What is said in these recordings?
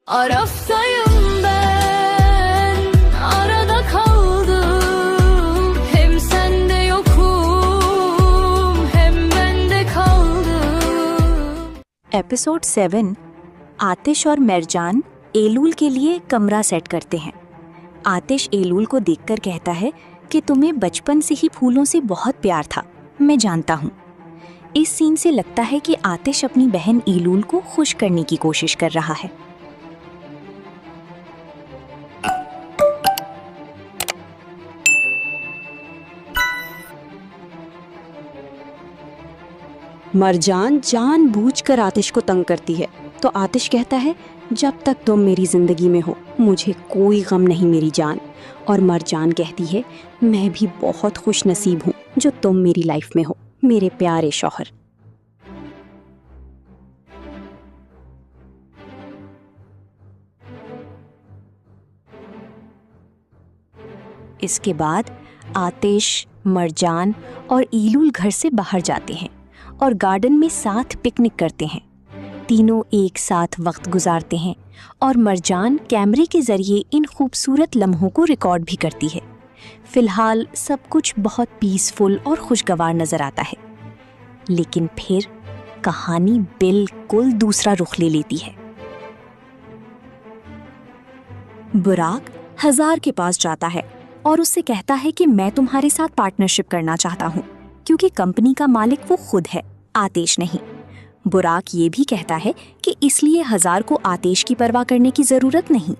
Araftayım ben, arada kaldım. Hem sende yokum, hem bende kaldım. Episode 7 आतिश और मरजान एलूल के लिए कमरा सेट करते हैं। आतिश एलूल को देखकर कहता है कि तुम्हें बचपन से ही फूलों से बहुत प्यार था, मैं जानता हूँ। इस सीन से लगता है कि आतिश अपनी बहन एलूल को खुश करने की कोशिश कर रहा है। मरजान जानबूझकर आतिश को तंग करती है तो आतिश कहता है, जब तक तुम मेरी जिंदगी में हो मुझे कोई गम नहीं मेरी जान। और मरजान कहती है, मैं भी बहुत खुश नसीब हूँ जो तुम मेरी लाइफ में हो मेरे प्यारे शौहर। इसके बाद आतिश, मरजान और एलूल घर से बाहर जाते हैं और गार्डन में साथ पिकनिक करते हैं। तीनों एक साथ वक्त गुजारते हैं और मरजान कैमरे के जरिए इन खूबसूरत लम्हों को रिकॉर्ड भी करती है। फिलहाल सब कुछ बहुत पीसफुल और खुशगवार नजर आता है, लेकिन फिर कहानी बिल्कुल दूसरा रुख ले लेती है। बुराक हजार के पास जाता है और उससे कहता है कि मैं तुम्हारे साथ पार्टनरशिप करना चाहता हूँ, क्योंकि कंपनी का मालिक वो खुद है, आतिश नहीं। बुराक ये भी कहता है कि इसलिए हजार को आतिश की परवाह करने की जरूरत नहीं।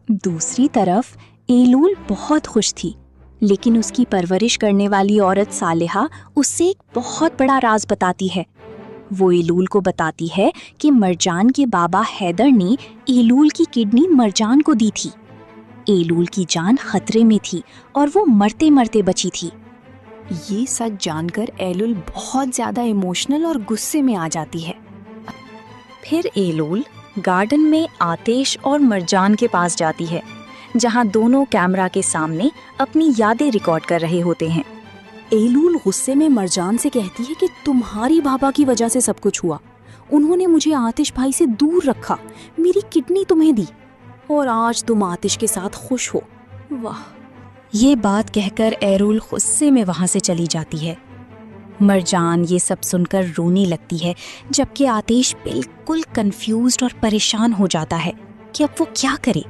दूसरी तरफ एलूल बहुत खुश थी, लेकिन उसकी परवरिश करने वाली औरत सालिहा उससे एक बहुत बड़ा राज बताती है। वो एलूल को बताती है कि मरजान के बाबा हैदर ने एलूल की किडनी मरजान को दी थी। एलूल की जान खतरे में थी और वो मरते मरते बची थी। ये सच जानकर एलूल बहुत ज्यादा इमोशनल और गुस्से में आ जाती है। फिर एलूल गार्डन में आतिश और मरजान के पास जाती है, जहां दोनों कैमरा के सामने अपनी यादें रिकॉर्ड कर रहे होते हैं। एलूल गुस्से में मरजान से कहती है कि तुम्हारी बाबा की वजह से सब कुछ हुआ। उन्होंने मुझे आतिश भाई से दूर रखा, मेरी किडनी तुम्हें दी और आज तुम आतिश के साथ खुश हो। वाह। ये बात कहकर एलूल गुस्से में वहां से चली जाती है। मरजान ये सब सुनकर रोने लगती है, जबकि आतिश बिल्कुल कंफ्यूज्ड और परेशान हो जाता है कि अब वो क्या करे।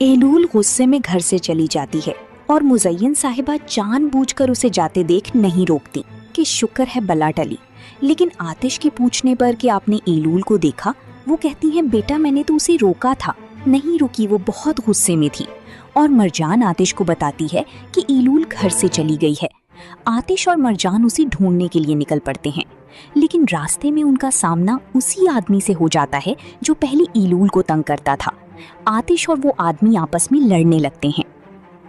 एलूल गुस्से में घर से चली जाती है और मुज़य्यन साहिबा जानबूझकर उसे जाते देख नहीं रोकती कि शुक्र है बला टली। लेकिन आतिश के पूछने पर कि आपने एलूल को देखा, वो कहती है, बेटा मैंने तो उसे रोका था, नहीं रुकी, वो बहुत गुस्से में थी। और मरजान आतिश को बताती है कि एलूल घर से चली गई है। आतिश और मरजान उसे ढूंढने के लिए निकल पड़ते हैं, लेकिन रास्ते में उनका सामना उसी आदमी से हो जाता है जो पहले एलूल को तंग करता था। आतिश और वो आदमी आपस में लड़ने लगते हैं।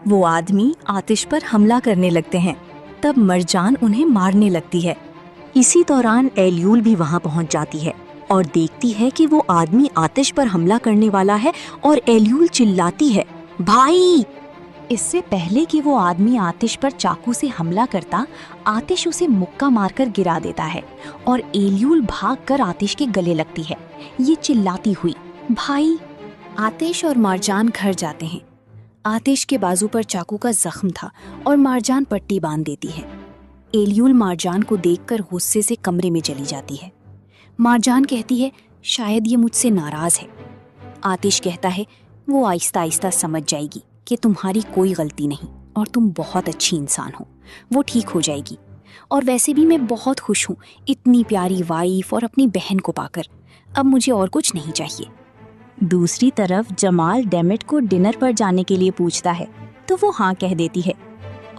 वो आदमी आतिश पर हमला करने लगते हैं, तब मरजान उन्हें मारने लगती है। इसी दौरान एलूल भी वहां पहुंच जाती है और देखती है कि वो आदमी आतिश पर हमला करने वाला है और एलूल चिल्लाती है, भाई। इससे पहले कि वो आदमी आतिश पर चाकू से हमला करता, आतिश उसे मुक्का मारकर गिरा देता है और एलूल भागकर आतिश के गले लगती है, ये चिल्लाती हुई, भाई। आतिश और मरजान घर जाते हैं। आतिश के बाजू पर चाकू का जख्म था और मरजान पट्टी बांध देती है। एलूल मरजान को देखकर गुस्से से कमरे में चली जाती है। मरजान कहती है, शायद ये मुझसे नाराज है। आतिश कहता है, वो आहिस्ता आहिस्ता समझ जाएगी कि तुम्हारी कोई गलती नहीं और तुम बहुत अच्छी इंसान हो, वो ठीक हो जाएगी। और वैसे भी मैं बहुत खुश हूँ इतनी प्यारी वाइफ और अपनी बहन को पाकर, अब मुझे और कुछ नहीं चाहिए। दूसरी तरफ जमाल डेमिट को डिनर पर जाने के लिए पूछता है तो वो हाँ कह देती है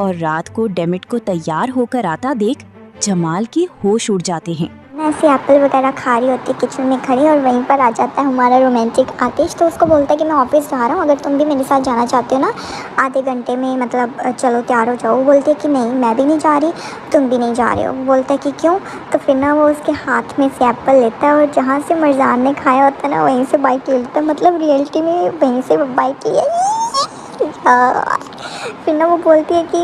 और रात को डेमिट को तैयार होकर आता देख जमाल के होश उड़ जाते हैं। मैं ऐसे एप्पल वगैरह खा रही होती किचन में खड़ी और वहीं पर आ जाता है हमारा रोमांटिक आतिश। तो उसको बोलता है कि मैं ऑफिस जा रहा हूँ, अगर तुम भी मेरे साथ जाना चाहते हो ना आधे घंटे में, मतलब चलो तैयार हो जाओ। वो बोलती है कि नहीं मैं भी नहीं जा रही, तुम भी नहीं जा रहे हो। वो बोलता है कि क्यों? तो फिर ना वो उसके हाथ में से एप्पल लेता है और जहाँ से मरजान ने खाया होता है ना वहीं से बाइट ले लेता है, मतलब रियलिटी में वहीं से बाइट लिया। फिर ना वो बोलती है कि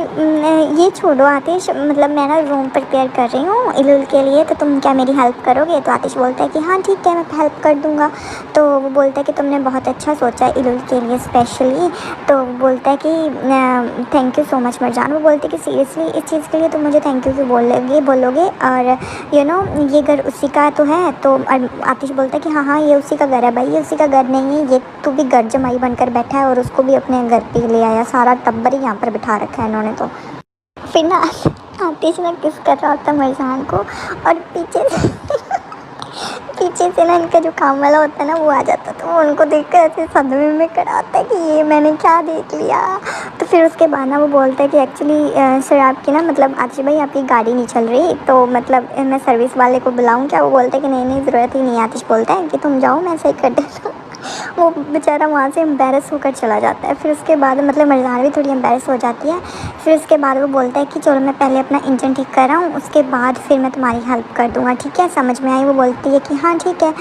ये छोड़ो आतिश, मतलब मैं ना रूम प्रिपेयर कर रही हूँ इलुल के लिए, तो तुम क्या मेरी हेल्प करोगे? तो आतिश बोलता है कि हाँ ठीक है, मैं हेल्प कर दूँगा। तो वो बोलता है कि तुमने बहुत अच्छा सोचा है इलुल के लिए स्पेशली। तो वो बोलता है कि thank you so much Marjan. वो बोलती है कि सीरियसली इस चीज़ के लिए तुम मुझे थैंक यू बोलोगे और ये घर उसी का तो है। तो आतिश बोलता है कि हाँ हाँ ये उसी का घर है भाई, ये उसी का घर नहीं है, ये तो भी घर जमाई बनकर बैठा है और उसको भी अपने घर पे ले आया, सारा टब्बर ही यहाँ पर बिठा रखा है इन्होंने। तो फिर ना आतिश ना किस कर रहा होता है मरजान को, और पीछे से ना इनका जो काम वाला होता है ना वो आ जाता, तो वो उनको देख कर ऐसे सदमे में खड़ा होता है कि ये मैंने क्या देख लिया। तो फिर उसके बाद ना वो बोलता है कि एक्चुअली सर आपकी ना मतलब आतिश भाई आपकी गाड़ी नहीं चल रही, तो मतलब मैं सर्विस वाले को बुलाऊं क्या? वो बोलता है कि नहीं ज़रूरत ही नहीं। आतिश बोलता है कि तुम जाओ, मैं सही कर देता हूँ। वो बेचारा वहाँ से एम्बेरस होकर चला जाता है। फिर उसके बाद मतलब मरजान भी थोड़ी एम्बेरस हो जाती है। फिर उसके बाद वो बोलता है कि चलो मैं पहले अपना इंजन ठीक कर रहा हूँ, उसके बाद फिर मैं तुम्हारी हेल्प कर दूँगा, ठीक है? समझ में आई? वो बोलती है कि हाँ ठीक है।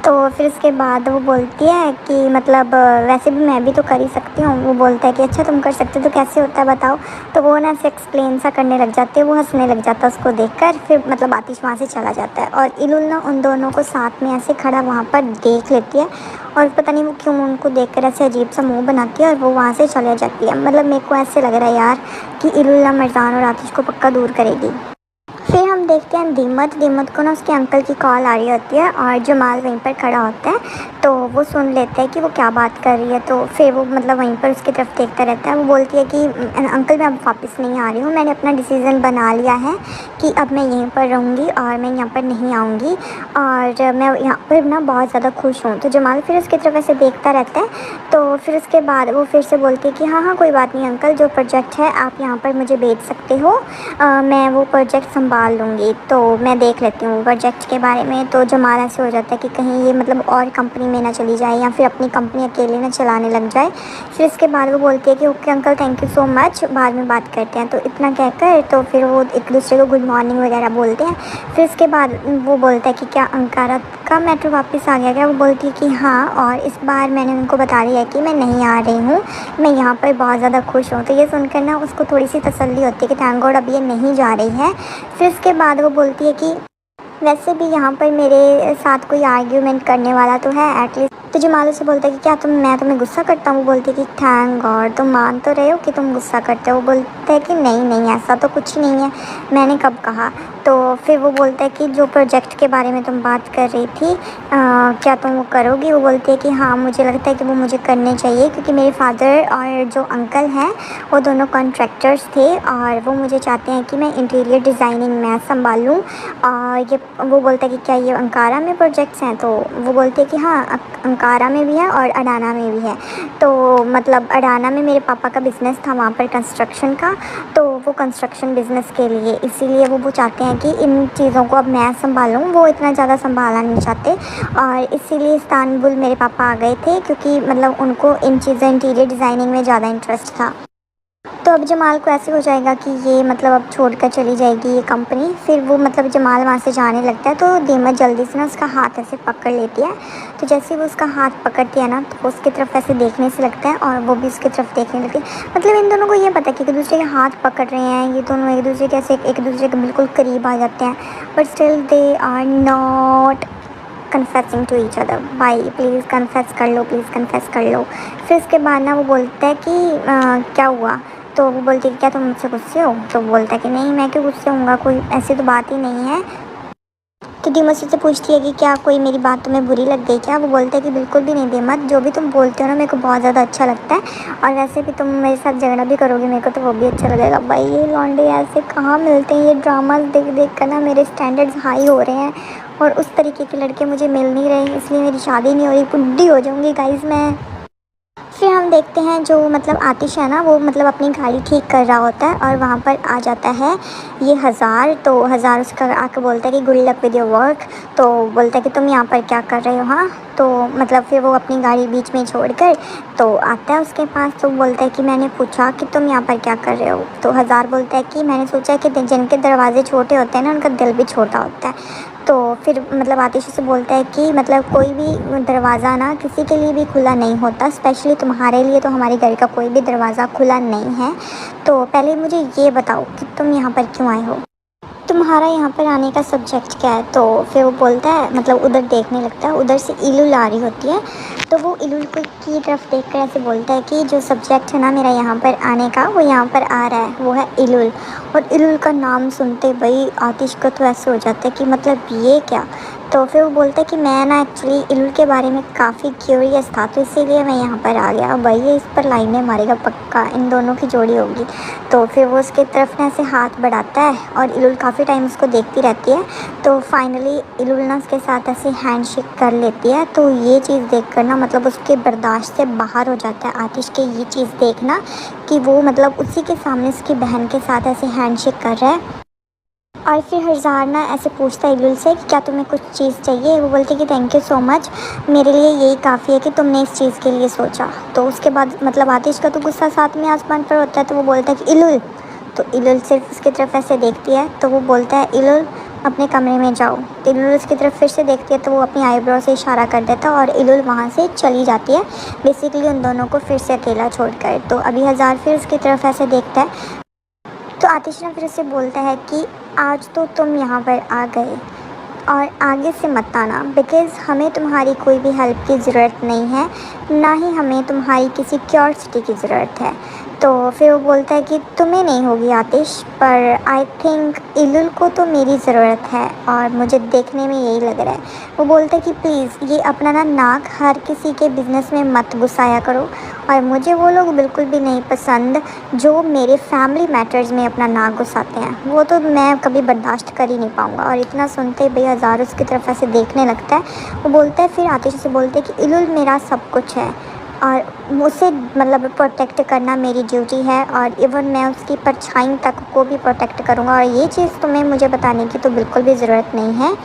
तो फिर उसके बाद वो बोलती है कि मतलब वैसे भी मैं भी तो कर ही सकती हूँ। वो बोलता है कि अच्छा तुम कर सकते हो तो कैसे होता है बताओ। तो वो ना ऐसे एक्सप्लेन सा करने लग जाती है, वो हंसने लग जाता है उसको देखकर। फिर मतलब आतिश वहाँ से चला जाता है और इलुल ना उन दोनों को साथ में ऐसे खड़ा वहाँ पर देख लेती है, और पता नहीं वो क्यों उनको देखकर ऐसे अजीब सा मुंह बनाती है और वो वहाँ से चले जाती है। मतलब मेरे को ऐसे लग रहा है यार कि इलुल मरजान और आतिश को पक्का दूर करेगी। फिर हम देखते हैं दीमत को ना उसके अंकल की कॉल आ रही होती है और जमाल वहीं पर खड़ा होता है। तो वो सुन लेता है कि वो क्या बात कर रही है। तो फिर वो मतलब वहीं पर उसकी तरफ देखता रहता है। वो बोलती है कि अंकल मैं अब वापस नहीं आ रही हूँ, मैंने अपना डिसीज़न बना लिया है कि अब मैं यहीं पर रहूँगी और मैं यहाँ पर नहीं आऊँगी और मैं यहाँ पर ना बहुत ज़्यादा खुश हूँ। तो जमाल फिर उसकी तरफ ऐसे देखता रहता है। तो फिर उसके बाद वो फिर से बोलती है कि हाँ हाँ कोई बात नहीं अंकल, जो प्रोजेक्ट है आप यहाँ पर मुझे भेज सकते हो, मैं वो प्रोजेक्ट संभाल लूँगी, तो मैं देख लेती हूँ प्रोजेक्ट के बारे में। तो जमाल ऐसे हो जाता है कि कहीं ये मतलब और कंपनी में ना चली जाए या फिर अपनी कंपनी अकेले ना चलाने लग जाए। फिर इसके बाद वो बोलती है कि okay uncle thank you so much, बाद में बात करते हैं। तो इतना कहकर तो फिर वो एक दूसरे को गुड मॉर्निंग वगैरह बोलते हैं। फिर इसके बाद वो बोलता है कि क्या अंकारा का मेट्रो वापस आ गया क्या? वो बोलती है कि हाँ, और इस बार मैंने उनको बता दिया है कि मैं नहीं आ रही हूँ, मैं यहाँ पर बहुत ज़्यादा खुश हूँ। तो ये सुनकर ना उसको थोड़ी सी तसल्ली होती है कि थैंक गॉड अब ये नहीं जा रही है। फिर इसके बाद वो बोलती है कि वैसे भी यहाँ पर मेरे साथ कोई आर्ग्यूमेंट करने वाला तो है एटलीस्ट। तो जमाल से बोलता है कि क्या मैं तुम्हें गुस्सा करता हूँ? वो बोलती है कि थैंक गॉड तुम मान तो रहे हो कि तुम गुस्सा करते हो। वो बोलता है कि नहीं ऐसा तो कुछ नहीं है, मैंने कब कहा। तो फिर वो बोलता है कि जो प्रोजेक्ट के बारे में तुम बात कर रही थी क्या तुम वो करोगी? वो बोलती है कि हाँ मुझे लगता है कि वो मुझे करने चाहिए, क्योंकि मेरे फादर और जो अंकल हैं वो दोनों कॉन्ट्रैक्टर्स थे और वो मुझे चाहते हैं कि मैं इंटीरियर डिज़ाइनिंग मैं संभालूँ। और ये वो बोलता है कि क्या ये अंकारा में प्रोजेक्ट्स हैं? तो वो बोलती है कि हाँ अंकारा में भी है और अडाना में भी है। तो मतलब अडाना में मेरे पापा का बिज़नेस था वहाँ पर कंस्ट्रक्शन का, तो वो कंस्ट्रक्शन बिज़नेस के लिए इसीलिए वो चाहते हैं कि इन चीज़ों को अब मैं संभालूँ। वो इतना ज़्यादा संभालना नहीं चाहते और इसीलिए इस्तांबुल मेरे पापा आ गए थे, क्योंकि मतलब उनको इन चीज़ों इंटीरियर डिज़ाइनिंग में ज़्यादा इंटरेस्ट था। तो अब जमाल को ऐसे हो जाएगा कि ये मतलब अब छोड़कर चली जाएगी ये कंपनी। फिर वो मतलब जमाल वहाँ से जाने लगता है, तो दीमत जल्दी से ना उसका हाथ ऐसे पकड़ लेती है। तो जैसे वो उसका हाथ पकड़ती है ना तो वो उसकी तरफ ऐसे देखने से लगता है और वो भी उसकी तरफ देखने लगती है। मतलब इन दोनों को ये पता है कि एक दूसरे के हाथ पकड़ रहे हैं, ये दोनों एक दूसरे के ऐसे एक दूसरे के बिल्कुल करीब आ जाते हैं, but still they are not confessing to each other. भाई प्लीज़ कन्फेस कर लो, प्लीज़ कन्फेस कर लो। फिर उसके बाद ना वो बोलता है कि क्या हुआ? तो वो बोलती है क्या तुम मुझसे गुस्से हो? तो बोलता है कि नहीं मैं क्यों गुस्से होऊंगा, कोई ऐसी तो बात ही नहीं है। तो दीमत से पूछती है कि क्या कोई मेरी बात तुम्हें बुरी लग गई क्या? वो बोलता है कि बिल्कुल भी नहीं दीमत, जो भी तुम बोलते हो ना मेरे को बहुत ज़्यादा अच्छा लगता है, और वैसे भी तुम मेरे साथ झगड़ा भी करोगे मेरे को तो वो भी अच्छा लगेगा। भाई ये लौंडे ऐसे कहाँ मिलते हैं, ये ड्रामाज देख कर ना मेरे स्टैंडर्ड्स हाई हो रहे हैं और उस तरीके के लड़के मुझे मिल नहीं रहे, इसलिए मेरी शादी नहीं हो रही, बुढ़ी हो जाऊँगी गाइज़ मैं। फिर हम देखते हैं जो मतलब आतिश है ना वो मतलब अपनी गाड़ी ठीक कर रहा होता है और वहाँ पर आ जाता है ये हज़ार। तो हज़ार उसका आके बोलता है कि good luck with your work. तो बोलता है कि तुम यहाँ पर क्या कर रहे हो? हाँ, तो मतलब फिर वो अपनी गाड़ी बीच में छोड़कर तो आता है उसके पास। तो बोलता है कि मैंने पूछा कि तुम यहाँ पर क्या कर रहे हो? तो हज़ार बोलता है कि मैंने सोचा कि जिनके दरवाजे छोटे होते हैं ना उनका दिल भी छोटा होता है। तो फिर मतलब आतिश उसे बोलता है कि मतलब कोई भी दरवाज़ा ना किसी के लिए भी खुला नहीं होता, स्पेशली तुम्हारे लिए तो हमारे घर का कोई भी दरवाज़ा खुला नहीं है। तो पहले मुझे ये बताओ कि तुम यहाँ पर क्यों आए हो, तुम्हारा यहाँ पर आने का सब्जेक्ट क्या है। तो फिर वो बोलता है मतलब उधर देखने लगता है, उधर से इलुल आ रही होती है। तो वो इलुल को की तरफ देख कर ऐसे बोलता है कि जो सब्जेक्ट है ना मेरा यहाँ पर आने का, वो यहाँ पर आ रहा है, वो है इलुल। और इलुल का नाम सुनते भाई आतिश को तो ऐसे हो जाता है कि मतलब ये क्या। तो फिर वो बोलता है कि मैं ना एक्चुअली इलुल के बारे में काफ़ी क्यूरियस था, तो इसीलिए मैं यहाँ पर आ गया। भाई ये इस पर लाइनें मारेगा पक्का, इन दोनों की जोड़ी होगी। तो फिर वो उसके तरफ ना ऐसे हाथ बढ़ाता है और इलुल काफ़ी टाइम उसको देखती रहती है। तो फाइनली इलुल ना उसके साथ ऐसे हैंडशेक कर लेती है। तो ये चीज़ देख कर ना मतलब उसके बर्दाश्त से बाहर हो जाता है आतिश के ये चीज़ देखना कि वो मतलब उसी के सामने उसकी बहन के साथ ऐसे हैंडशेक कर रहा है। और फिर हरज़ार ना ऐसे पूछता है इलुल से कि क्या तुम्हें कुछ चीज़ चाहिए। वो बोलती है कि थैंक यू सो मच, मेरे लिए यही काफ़ी है कि तुमने इस चीज़ के लिए सोचा। तो उसके बाद मतलब आतिश का तो गुस्सा साथ में आसमान पर होता है। तो वो बोलता है कि इलुल। तो इलुल सिर्फ उसकी तरफ ऐसे देखती है। तो वो बोलता है इलुल अपने कमरे में जाओ। तो इलुल उसकी तरफ फिर से देखती है तो वो अपनी आईब्रो से इशारा कर देता है और इलुल वहाँ से चली जाती है, बेसिकली उन दोनों को फिर से अकेला छोड़कर। तो अभी हज़ार फिर उसकी तरफ ऐसे देखता है। तो आतिश ना फिर उससे बोलता है कि आज तो तुम यहाँ पर आ गए और आगे से मत आना, बिकॉज़ हमें तुम्हारी कोई भी हेल्प की ज़रूरत नहीं है, ना ही हमें तुम्हारी किसी क्यूरियोसिटी की ज़रूरत है। तो फिर वो बोलता है कि तुम्हें नहीं होगी आतिश, पर आई थिंक इलुल को तो मेरी ज़रूरत है और मुझे देखने में यही लग रहा है। वो बोलता है कि प्लीज़ ये अपना ना नाक हर किसी के बिज़नेस में मत घुसाया करो, और मुझे वो लोग बिल्कुल भी नहीं पसंद जो मेरे फैमिली मैटर्स में अपना नाक घुसाते हैं, वो तो मैं कभी बर्दाश्त कर ही नहीं पाऊँगा। और इतना सुनते ही भाई हज़ार उसकी तरफ ऐसे देखने लगता है। वो बोलता है फिर आतिश से बोलते हैं कि इलुल मेरा सब कुछ है और उसे मतलब प्रोटेक्ट करना मेरी ड्यूटी है, और इवन मैं उसकी परछाई तक को भी प्रोटेक्ट करूँगा, और ये चीज़ तुम्हें मुझे बताने की तो बिल्कुल भी ज़रूरत नहीं है।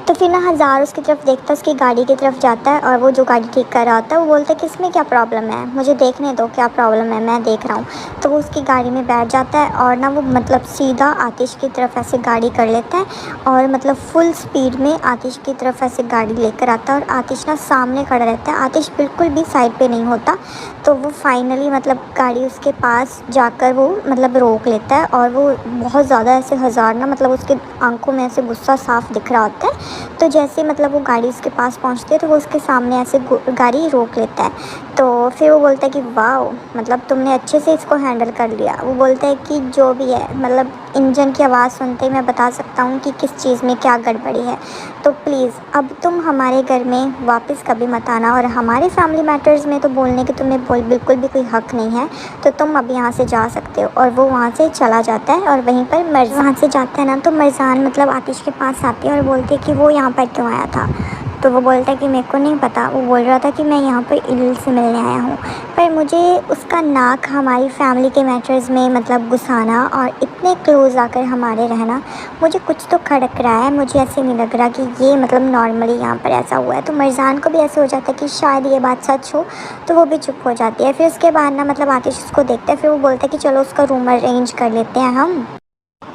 तो फिर ना हज़ार उसकी तरफ देखता है, उसकी गाड़ी की तरफ जाता है और वो जो गाड़ी ठीक कर रहा होता है वो बोलता है कि इसमें क्या प्रॉब्लम है, मुझे देखने दो क्या प्रॉब्लम है, मैं देख रहा हूँ। तो वो उसकी गाड़ी में बैठ जाता है और ना वो मतलब सीधा आतिश की तरफ ऐसे गाड़ी कर लेता है और मतलब फुल स्पीड में आतिश की तरफ ऐसे गाड़ी लेकर आता है और आतिश ना सामने खड़ा रहता है। आतिश बिल्कुल भी साइड पर नहीं होता। तो वो फाइनली मतलब गाड़ी उसके पास जाकर वो मतलब रोक लेता है और वो बहुत ज़्यादा ऐसे हज़ार ना मतलब उसके आंखों में ऐसे गुस्सा साफ दिख रहा होता है। तो जैसे मतलब वो गाड़ी उसके पास पहुंचती है तो वो उसके सामने ऐसे गाड़ी रोक लेता है। तो फिर वो बोलता है कि वाह मतलब तुमने अच्छे से इसको हैंडल कर लिया। वो बोलता है कि जो भी है मतलब इंजन की आवाज़ सुनते ही मैं बता सकता हूँ कि किस चीज़ में क्या गड़बड़ी है। तो प्लीज़ अब तुम हमारे घर में वापस कभी मत आना, और हमारे फैमिली मैटर्स में तो बोलने की तुम्हें बिल्कुल भी कोई हक़ नहीं है, तो तुम अब यहाँ से जा सकते हो। और वो वहाँ से चला जाता है और वहीं पर वहाँ से जाता है ना तो मरजान मतलब आतिश के पास आती है और बोलती है कि वो यहाँ पर क्यों आया था। तो वो बोलता है कि मेरे को नहीं पता, वो बोल रहा था कि मैं यहाँ पर इलुल से मिलने आया हूँ, पर मुझे उसका नाक हमारी फैमिली के मैटर्स में मतलब घुसाना और इतने क्लोज आकर हमारे रहना, मुझे कुछ तो खड़क रहा है, मुझे ऐसे नहीं लग रहा कि ये मतलब नॉर्मली यहाँ पर ऐसा हुआ है। तो मरजान को भी ऐसे हो जाता है कि शायद ये बात सच हो, तो वो भी चुप हो जाती है। फिर उसके बाद ना मतलब आतिश उसको देखता है, फिर वो बोलता है कि चलो उसका रूम अरेंज कर लेते हैं हम।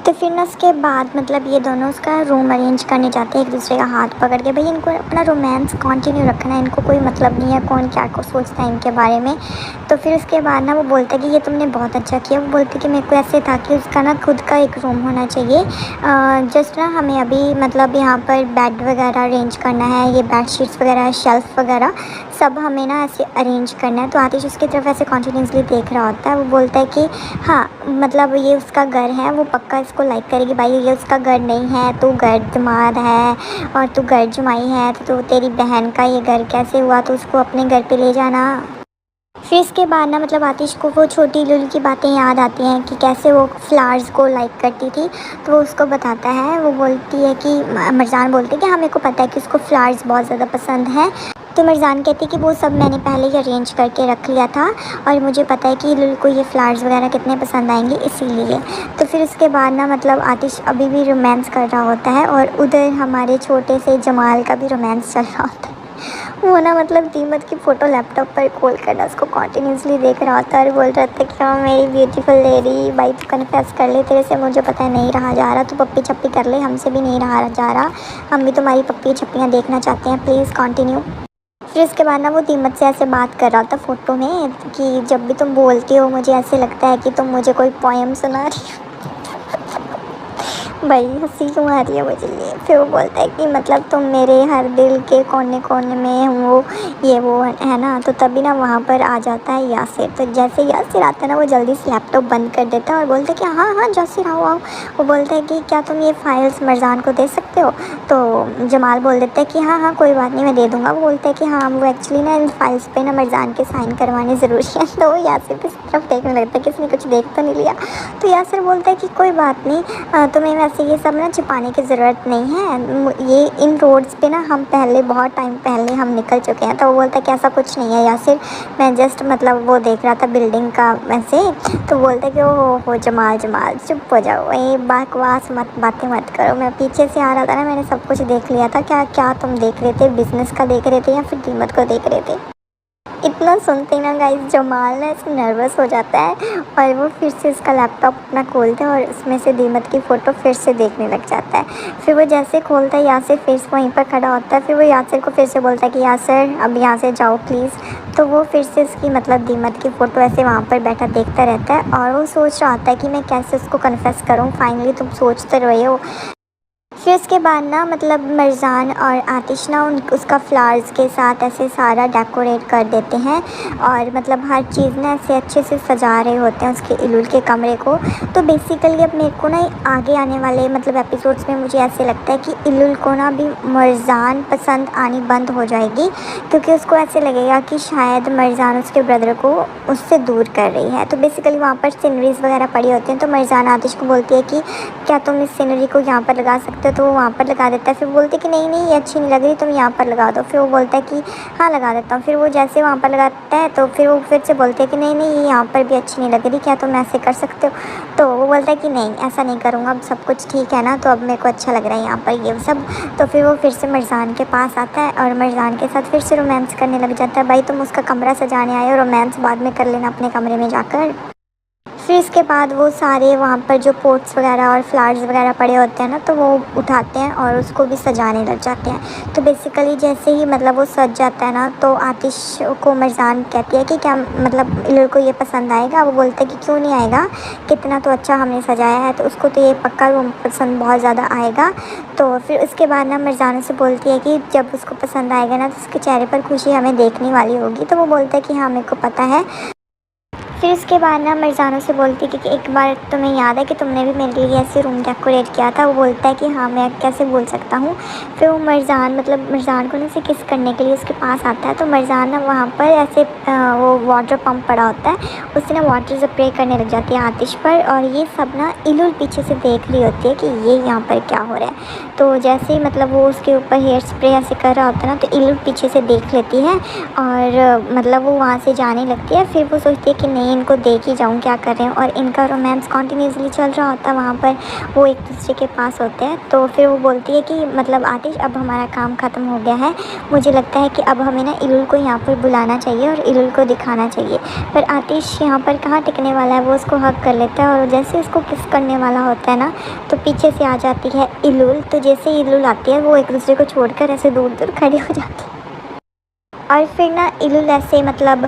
तो फिर ना उसके बाद मतलब ये दोनों उसका रूम अरेंज करने जाते हैं एक दूसरे का हाथ पकड़ के। भाई इनको अपना रोमांस कंटिन्यू रखना है, इनको कोई मतलब नहीं है कौन क्या को सोचता है इनके बारे में। तो फिर उसके बाद ना वो बोलता है कि ये तुमने बहुत अच्छा किया। वो बोलते कि मेरे को ऐसे था कि उसका ना खुद का एक रूम होना चाहिए, जस्ट ना हमें अभी मतलब यहाँ पर बेड वगैरह अरेंज करना है, ये बेड शीट्स वगैरह शेल्फ़ वगैरह सब हमें ना ऐसे अरेंज करना है। तो आतिश उसकी तरफ ऐसे कॉन्टिन्यूसली देख रहा होता है। वो बोलता है कि हाँ मतलब ये उसका घर है, वो पक्का इसको लाइक करेगी। भाई ये उसका घर नहीं है, तू घर जमात है और तू घर जमाई है, तो तेरी बहन का ये घर कैसे हुआ, तो उसको अपने घर पे ले जाना। फिर इसके बाद ना मतलब आतिश को वो छोटी इलुल की बातें याद आती हैं कि कैसे वो फ्लावर्स को लाइक करती थी। तो वो उसको बताता है, वो बोलती है कि मरजान बोलती है कि हाँ मेरे को पता है कि उसको फ्लावर्स बहुत ज़्यादा पसंद है। तो मरजान कहती कि वो सब मैंने पहले ही अरेंज करके रख लिया था और मुझे पता है कि इलुल को ये फ्लावर्स वगैरह कितने पसंद आएंगे इसीलिए। तो फिर उसके बाद ना मतलब आतिश अभी भी रोमांस कर रहा होता है और उधर हमारे छोटे से जमाल का भी रोमांस चल रहा होता है। वो ना मतलब दीमत की फ़ोटो लैपटॉप पर खोल कर ना उसको कॉन्टीन्यूसली देख रहा था और बोल रहा था कि हाँ मेरी ब्यूटीफुल लेडी, भाई तू कन्फेस कर ले, तेरे से मुझे पता है नहीं रहा जा रहा, तू पप्पी छप्पी कर ले, हमसे भी नहीं रहा जा रहा, हम भी तुम्हारी पप्पी छप्पियाँ देखना चाहते हैं, प्लीज़ कंटिन्यू। फिर उसके बाद ना वो दीमत से ऐसे बात कर रहा था फ़ोटो में कि जब भी तुम बोलती हो मुझे ऐसे लगता है कि तुम मुझे कोई पोएम सुना रही हो। भाई हंसी क्यों आ रही है मुझे ये। फिर वो बोलता है कि मतलब तुम मेरे हर दिल के कोने कोने में हो, ये वो है ना। तो तभी ना वहाँ पर आ जाता है यासिर। तो जैसे यासिर आता है ना वो जल्दी से लैपटॉप बंद कर देता है और बोलता है कि हाँ हाँ यासिर आओ आओ। वो बोलता है कि क्या तुम ये फाइल्स मरजान को दे सकते हो। तो जमाल बोल देता है कि हाँ हाँ कोई बात नहीं मैं दे दूँगा। वो बोलता है कि हाँ वो एक्चुअली ना इन फाइल्स पे ना मरजान के साइन करवाने ज़रूरी है। तो वो यासिर की तरफ देखने लगता है कि इसने कुछ देख तो नहीं लिया। तो यासिर बोलता है कि कोई बात नहीं, तुम्हें वैसे ये सब ना छिपाने की ज़रूरत नहीं है, ये इन रोड्स पे ना हम पहले बहुत टाइम पहले हम निकल चुके हैं। तो वो बोलता है कि ऐसा कुछ नहीं है यासिर, मैं जस्ट मतलब वो देख रहा था बिल्डिंग का वैसे। तो बोलता है कि हो जमाल जमाल चुप हो जाओ, ये बकवास बातें मत करो, मैं पीछे से आ रहा था ना, मैंने सब कुछ देख लिया था। क्या क्या तुम देख रहे थे, बिज़नेस का देख रहे थे या फिर कीमत को देख रहे थे। इतना सुनते ही ना गाइस जमाल ना ऐसे नर्वस हो जाता है और वो फिर से उसका लैपटॉप अपना खोलता है और उसमें से दीमत की फ़ोटो फिर से देखने लग जाता है। फिर वो जैसे खोलता है यासिर फिर से वहीं पर खड़ा होता है। फिर वो यासिर को फिर से बोलता है कि यासिर अब यहाँ से जाओ प्लीज़। तो वो फिर से उसकी मतलब दीमत की फ़ोटो ऐसे वहाँ पर बैठा देखता रहता है और वो सोच रहा होता है कि मैं कैसे उसको कन्फेस करूँ। फाइनली तुम सोचते रहे हो। फिर उसके बाद ना मतलब मरजान और आतिश ना उसका फ्लावर्स के साथ ऐसे सारा डेकोरेट कर देते हैं और मतलब हर चीज़ ना ऐसे अच्छे से सजा रहे होते हैं उसके इलुल के कमरे को। तो बेसिकली अब मेरे को ना आगे आने वाले मतलब एपिसोड्स में मुझे ऐसे लगता है कि इलुल को ना भी मरजान पसंद आनी बंद हो जाएगी, क्योंकि उसको ऐसे लगेगा कि शायद मरजान उसके ब्रदर को उससे दूर कर रही है। तो बेसिकली वहाँ पर सीनरीज वगैरह पड़ी होती हैं। तो मरजान आतिश को बोलती है कि क्या तुम इस सीनरी को यहाँ पर लगा सकते हो। तो वो वहाँ पर लगा देता है। फिर बोलते कि नहीं ये अच्छी नहीं लग रही, तुम यहाँ पर लगा दो। फिर वो बोलता है कि हाँ लगा देता हूँ। फिर वो जैसे वहाँ पर लगाता है तो फिर वो फिर से बोलते हैं कि नहीं ये यहाँ पर भी अच्छी नहीं लग रही, क्या तुम ऐसे कर सकते हो। तो वो बोलता है कि नहीं ऐसा नहीं करूँगा, अब सब कुछ ठीक है ना, तो अब मेरे को अच्छा लग रहा है यहाँ पर ये सब। तो फिर वो फिर से मरजान के पास आता है और मरजान के साथ फिर से रोमांस करने लग जाता है। भाई तुम उसका कमरा सजाने आए हो, रोमांस बाद में कर लेना अपने कमरे में जाकर। फिर इसके बाद वो सारे वहाँ पर जो पोट्स वगैरह और फ्लावर्स वगैरह पड़े होते हैं ना, तो वो उठाते हैं और उसको भी सजाने लग जाते हैं। तो बेसिकली जैसे ही मतलब वो सज जाता है ना, तो आतिश को मरजान कहती है कि क्या मतलब इलुल को ये पसंद आएगा। वो बोलता है कि क्यों नहीं आएगा, कितना तो अच्छा हमने सजाया है, तो उसको तो ये पक्का रूम पसंद बहुत ज़्यादा आएगा। तो फिर उसके बाद ना मरजान से बोलती है कि जब उसको पसंद आएगा ना तो उसके चेहरे पर खुशी हमें देखने वाली होगी। तो वो बोलता है कि हाँ मेरे को पता है। फिर उसके बाद ना मरजानों से बोलती है कि एक बार तुम्हें याद है कि तुमने भी मेरे लिए ऐसे रूम डेकोरेट किया था। वो बोलता है कि हाँ मैं कैसे भूल सकता हूँ। फिर वो मरजान को ना से किस करने के लिए उसके पास आता है। तो मरजान ना वहाँ पर ऐसे वो वाटर पम्प पड़ा होता है, उससे ना वाटर स्प्रे करने लग जाती है आतिश पर। और ये सब ना इलुल पीछे से देख रही होती है कि ये यहाँ पर क्या हो रहा है। तो जैसे ही मतलब वो उसके ऊपर हेयर स्प्रे ऐसे कर रहा होता है ना, तो इलुल पीछे से देख लेती है और मतलब वो वहाँ से जाने लगती है। फिर वो सोचती है कि नहीं इनको देख ही जाऊँ क्या कर रहे हैं। और इनका रोमांस कॉन्टीन्यूसली चल रहा होता है, वहाँ पर वो एक दूसरे के पास होते हैं। तो फिर वो बोलती है कि मतलब आतिश अब हमारा काम ख़त्म हो गया है, मुझे लगता है कि अब हमें ना इलुल को यहाँ पर बुलाना चाहिए और इलुल को दिखाना चाहिए। पर आतिश यहाँ पर कहाँ टिकने वाला है, वो उसको हक कर लेता है और जैसे उसको किस करने वाला होता है ना, तो पीछे से आ जाती है इलुल। तो जैसे इलुल आती है वो एक दूसरे को छोड़कर ऐसे दूर दूर खड़ी हो जाती है। और फिर ना इलुल ऐसे मतलब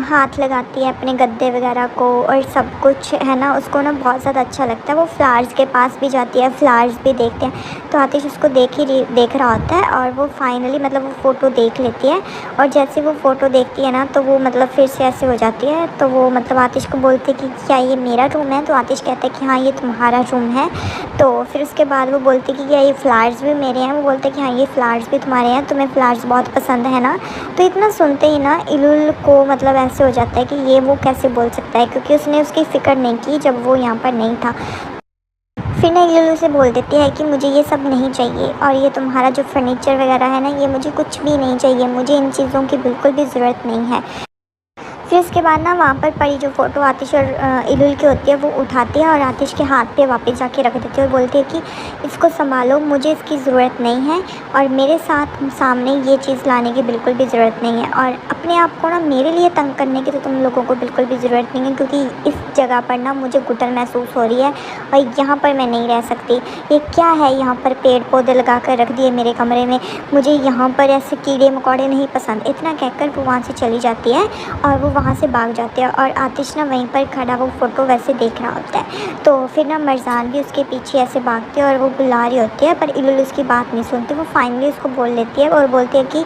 हाथ लगाती है अपने गद्दे वगैरह को और सब कुछ है ना, उसको ना बहुत ज़्यादा अच्छा लगता है। वो फ्लावर्स के पास भी जाती है, फ्लावर्स भी देखते हैं। तो आतिश उसको देख रहा होता है और वो फाइनली मतलब वो फ़ोटो देख लेती है। और जैसे वो फ़ोटो देखती है ना, तो वो मतलब फिर से ऐसे हो जाती है। तो वो मतलब आतिश को बोलती है कि क्या ये मेरा रूम है। तो आतिश कहता है कि हाँ ये तुम्हारा रूम है। तो फिर उसके बाद वो बोलती है कि क्या ये फ्लावर्स भी मेरे हैं। वो बोलते हैं कि हाँ ये फ्लावर्स भी तुम्हारे हैं, तुम्हें फ्लावर्स बहुत पसंद है ना। तो इतना सुनते ही ना इलुल को मतलब ऐसे हो जाता है कि ये वो कैसे बोल सकता है, क्योंकि उसने उसकी फ़िक्र नहीं की जब वो यहाँ पर नहीं था। फिर ना इलुल उसे बोल देती है कि मुझे ये सब नहीं चाहिए और ये तुम्हारा जो फर्नीचर वगैरह है ना, ये मुझे कुछ भी नहीं चाहिए, मुझे इन चीज़ों की बिल्कुल भी ज़रूरत नहीं है। फिर इसके बाद ना वहाँ पर परी जो फ़ोटो आतिश और इलुल की होती है वो उठाती है और आतिश के हाथ पे वापस जाके रख देती है और बोलती है कि इसको संभालो, मुझे इसकी ज़रूरत नहीं है और मेरे साथ सामने ये चीज़ लाने की बिल्कुल भी ज़रूरत नहीं है और अपने आप को ना मेरे लिए तंग करने की तो तुम लोगों को बिल्कुल भी ज़रूरत नहीं है, क्योंकि इस जगह पर ना मुझे घुटन महसूस हो रही है और यहाँ पर मैं नहीं रह सकती। ये क्या है, यहाँ पर पेड़ पौधे लगा कर रख दिए मेरे कमरे में, मुझे यहाँ पर ऐसे कीड़े मकोड़े नहीं पसंद। इतना कहकर वो वहाँ से चली जाती है और वो वहाँ से भाग जाते हैं और आतिश ना वहीं पर खड़ा वो फ़ोटो वैसे देख रहा होता है। तो फिर ना मरजान भी उसके पीछे ऐसे भागती है और वो बुला रही होती है, पर इलुल उसकी बात नहीं सुनती। वो फाइनली उसको बोल लेती है और बोलती है कि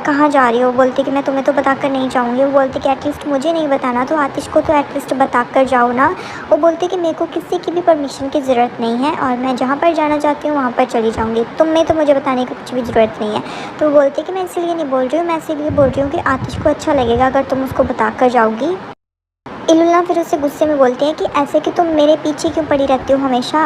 कहाँ जा रही हो। बोलती है कि मैं तुम्हें तो बताकर नहीं जाऊँगी। वो बोलती है कि एटलीस्ट मुझे नहीं बताना, तो आतिश को तो एटलीस्ट बताकर जाओ ना। वो बोलती है कि मेरे को किसी की भी परमिशन की ज़रूरत नहीं है और मैं जहाँ पर जाना चाहती हूँ वहाँ पर चली जाऊँगी, तुम्हें तो मुझे बताने की कुछ भी ज़रूरत नहीं है। तो वो बोलती है कि मैं इसीलिए नहीं बोल रही हूँ, मैं इसीलिए बोल रही हूँ कि आतिश को अच्छा लगेगा अगर तुम उसको बताकर जाओगी। इलुल ना फिर उससे गुस्से में बोलती है कि ऐसे कि तुम मेरे पीछे क्यों पड़ी रहती हो हमेशा,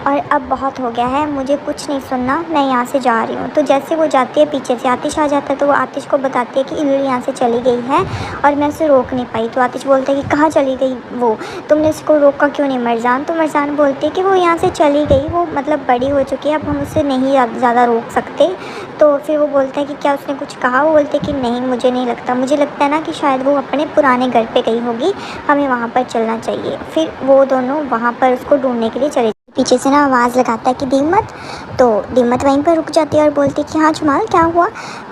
और अब बहुत हो गया है, मुझे कुछ नहीं सुनना, मैं यहाँ से जा रही हूँ। तो जैसे वो जाती है पीछे से आतिश आ जाता है, तो वो आतिश को बताती है कि इलुल यहाँ से चली गई है और मैं उसे रोक नहीं पाई। तो आतिश बोलता है कि कहाँ चली गई वो, तुमने उसको रोका क्यों नहीं मरजान। तो मरजान बोलती है कि वो यहाँ से चली गई, वो मतलब बड़ी हो चुकी है, अब हम उसे नहीं ज़्यादा रोक सकते। तो फिर वो बोलता है कि क्या उसने कुछ कहा। वो बोलते हैं कि नहीं, मुझे नहीं लगता, मुझे लगता है ना कि शायद वो अपने पुराने घर पे गई होगी, हमें वहाँ पर चलना चाहिए। फिर वो दोनों वहाँ पर उसको ढूंढने के लिए चले। पीछे से ना आवाज़ लगाता है कि दीमत। तो दीमत वहीं पर रुक जाती है और बोलती है कि हाँ जुमाल क्या हुआ।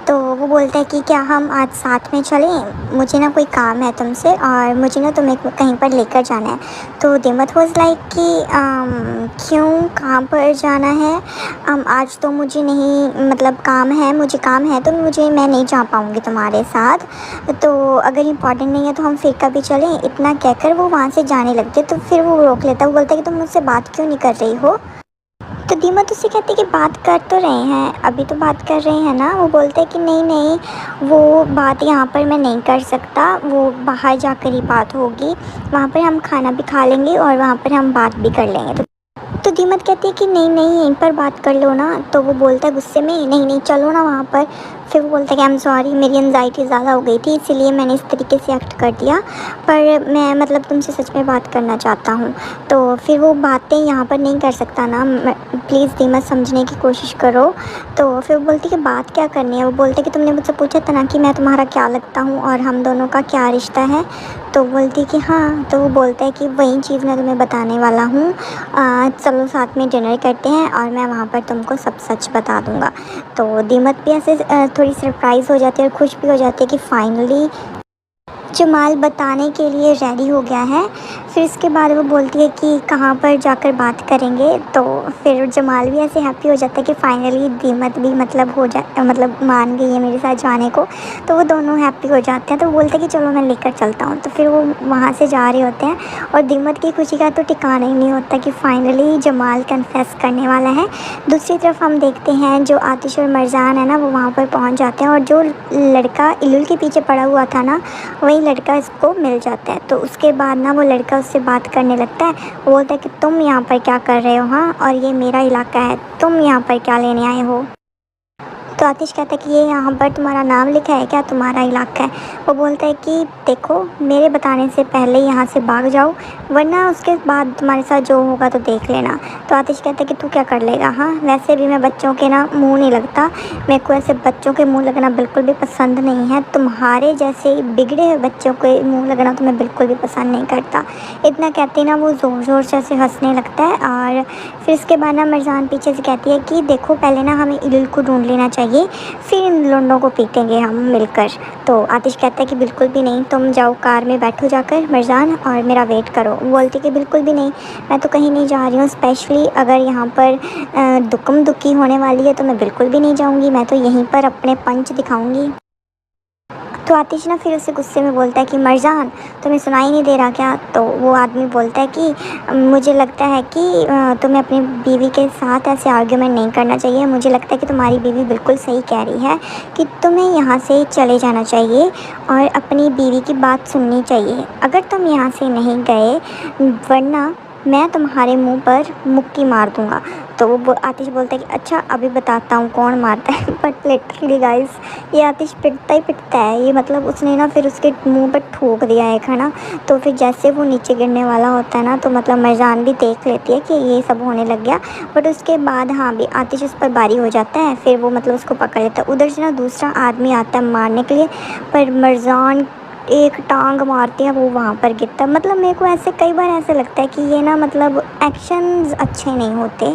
तो वो बोलता है कि क्या हम आज साथ में चलें, मुझे ना कोई काम है तुमसे और मुझे ना तुम्हें कहीं पर लेकर जाना है। तो दीमत वाज लाइक कि क्यों, कहाँ पर जाना है। आज तो मुझे नहीं, मतलब काम है, मुझे काम है, तो मैं नहीं जा पाऊँगी तुम्हारे साथ, तो अगर इम्पॉर्टेंट नहीं है तो हम फिर कभी चलें। इतना कहकर वो वहाँ से जाने लगते। तो फिर वो रोक लेता है। वो बोलता है कि तुम मुझसे बात क्यों नहीं कर रही हो। तो दीमत उससे कहती है कि बात कर तो रहे हैं, अभी तो बात कर रहे हैं ना। वो बोलता है कि नहीं, वो बात यहाँ पर मैं नहीं कर सकता, वो बाहर जाकर ही बात होगी, वहाँ पर हम खाना भी खा लेंगे और वहाँ पर हम बात भी कर लेंगे। तो दीमत कहती है कि नहीं यहीं पर बात कर लो ना। तो वो बोलता है गुस्से में, नहीं चलो ना वहाँ पर। फिर वो बोलता है कि आई एम सॉरी, मेरी एंजाइटी ज़्यादा हो गई थी, इसीलिए मैंने इस तरीके से एक्ट कर दिया, पर मैं मतलब तुमसे सच में बात करना चाहता हूँ। तो फिर वो बातें यहाँ पर नहीं कर सकता ना, प्लीज़ दीमत समझने की कोशिश करो। तो फिर वो बोलती है कि बात क्या करनी है। वो बोलते हैं कि तुमने मुझसे पूछा था ना कि मैं तुम्हारा क्या लगता हूँ और हम दोनों का क्या रिश्ता है। तो बोलती है कि हाँ। तो वो बोलता है कि वही चीज़ मैं तुम्हें बताने वाला हूँ, चलो साथ में डिनर करते हैं और मैं वहाँ पर तुमको सब सच बता दूँगा। तो दीमत भी ऐसे थोड़ी सरप्राइज़ हो जाती है और खुश भी हो जाती है कि फाइनली जमाल बताने के लिए रेडी हो गया है। फिर इसके बाद वो बोलती है कि कहाँ पर जाकर बात करेंगे। तो फिर जमाल भी ऐसे हैप्पी हो जाता है कि फाइनली दीमत भी मतलब मान गई है मेरे साथ जाने को। तो वो दोनों हैप्पी हो जाते हैं। तो वो बोलते हैं कि चलो मैं लेकर चलता हूँ। तो फिर वो वहाँ से जा रहे होते हैं और दीमत की खुशी का तो ठिकाना ही नहीं होता कि फाइनली जमाल कन्फेस करने वाला है। दूसरी तरफ हम देखते हैं जो आतिश और मरजान है ना, वो वहाँ पर पहुँच जाते हैं और जो लड़का इलुल के पीछे पड़ा हुआ था ना, वही लड़का इसको मिल जाता है। तो उसके बाद ना वो लड़का उससे बात करने लगता है। वो बोलता है कि तुम यहाँ पर क्या कर रहे हो, हाँ, और ये मेरा इलाका है, तुम यहाँ पर क्या लेने आए हो। तो आतिश कहता है कि ये यहाँ पर तुम्हारा नाम लिखा है क्या, तुम्हारा इलाका है। वो बोलता है कि देखो, मेरे बताने से पहले यहाँ से भाग जाओ, वरना उसके बाद तुम्हारे साथ जो होगा तो देख लेना। तो आतिश कहता है कि तू क्या कर लेगा, हाँ, वैसे भी मैं बच्चों के ना मुंह नहीं लगता, मेरे को ऐसे बच्चों के मुंह लगना बिल्कुल भी पसंद नहीं है, तुम्हारे जैसे बिगड़े हुए बच्चों के मुँह लगना तो मैं बिल्कुल भी पसंद नहीं करता। इतना कहते ना वो ज़ोर ज़ोर से ऐसे हंसने लगता है। और फिर इसके बाद ना मरजान पीछे से कहती है कि देखो, पहले ना हमें इलुल को ढूंढ लेना चाहिए, फिर इन लोगों को पीटेंगे हम मिलकर। तो आतिश कहता है कि बिल्कुल भी नहीं, तुम जाओ कार में बैठो जाकर मरजान और मेरा वेट करो। बोलती कि बिल्कुल भी नहीं, मैं तो कहीं नहीं जा रही हूँ, स्पेशली अगर यहाँ पर दुक्कम दुक्की होने वाली है तो मैं बिल्कुल भी नहीं जाऊँगी, मैं तो यहीं पर अपने पंच दिखाऊँगी। तो आतिश ना फिर उससे गुस्से में बोलता है कि मरजान, तुम्हें सुनाई नहीं दे रहा क्या। तो वो आदमी बोलता है कि मुझे लगता है कि तुम्हें अपनी बीवी के साथ ऐसे आर्ग्यूमेंट नहीं करना चाहिए, मुझे लगता है कि तुम्हारी बीवी बिल्कुल सही कह रही है कि तुम्हें यहाँ से चले जाना चाहिए और अपनी बीवी की बात सुननी चाहिए। अगर तुम यहाँ से नहीं गए, वरना मैं तुम्हारे मुंह पर मुक्की मार दूंगा। तो वो आतिश बोलता है कि अच्छा अभी बताता हूँ कौन मारता है। बट लिटरली गाइस ये आतिश पिटता ही पिटता है। ये मतलब उसने ना फिर उसके मुंह पर ठोक दिया है ना। तो फिर जैसे वो नीचे गिरने वाला होता है ना तो मतलब मरजान भी देख लेती है कि ये सब होने लग गया। बट उसके बाद हाँ भी आतिश उस पर भारी हो जाता है। फिर वो मतलब उसको पकड़ लेता है। उधर से ना दूसरा आदमी आता है मारने के लिए, पर मरजान एक टांग मारती है, वो वहाँ पर गिरता है। मतलब मेरे को ऐसे कई बार ऐसे लगता है कि ये ना मतलब एक्शंस अच्छे नहीं होते।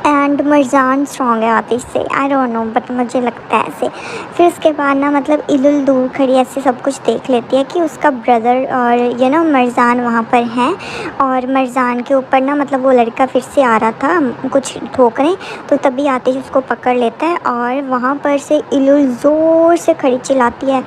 एंड मरजान स्ट्रॉन्ग है आतिश से, आई डोंट नो बट मुझे लगता है ऐसे। फिर उसके बाद ना मतलब इलुल दूर खड़ी ऐसे सब कुछ देख लेती है कि उसका ब्रदर और ये ना मरजान वहाँ पर हैं। और मरजान के ऊपर ना मतलब वो लड़का फिर से आ रहा था कुछ ठोकने। तो तभी आतिश उसको पकड़ लेता है और वहाँ पर से इलुल ज़ोर से खड़ी चिल्लाती है,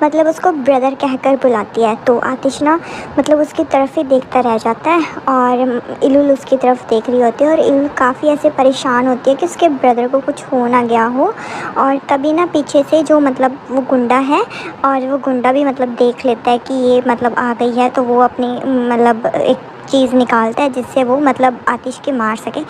मतलब उसको ब्रदर कहकर बुलाती है। तो आतिश ना मतलब उसकी तरफ ही देखता रह जाता है और इलुल उसकी तरफ देख रही होती है। और इलुल काफ़ी ऐसे परेशान होती है कि उसके ब्रदर को कुछ हो ना गया हो। और तभी ना पीछे से जो मतलब वो गुंडा है और वो गुंडा भी मतलब देख लेता है कि ये मतलब आ गई है। तो वो अपनी मतलब एक चीज़ निकालता है जिससे वो मतलब आतिश के मार सके।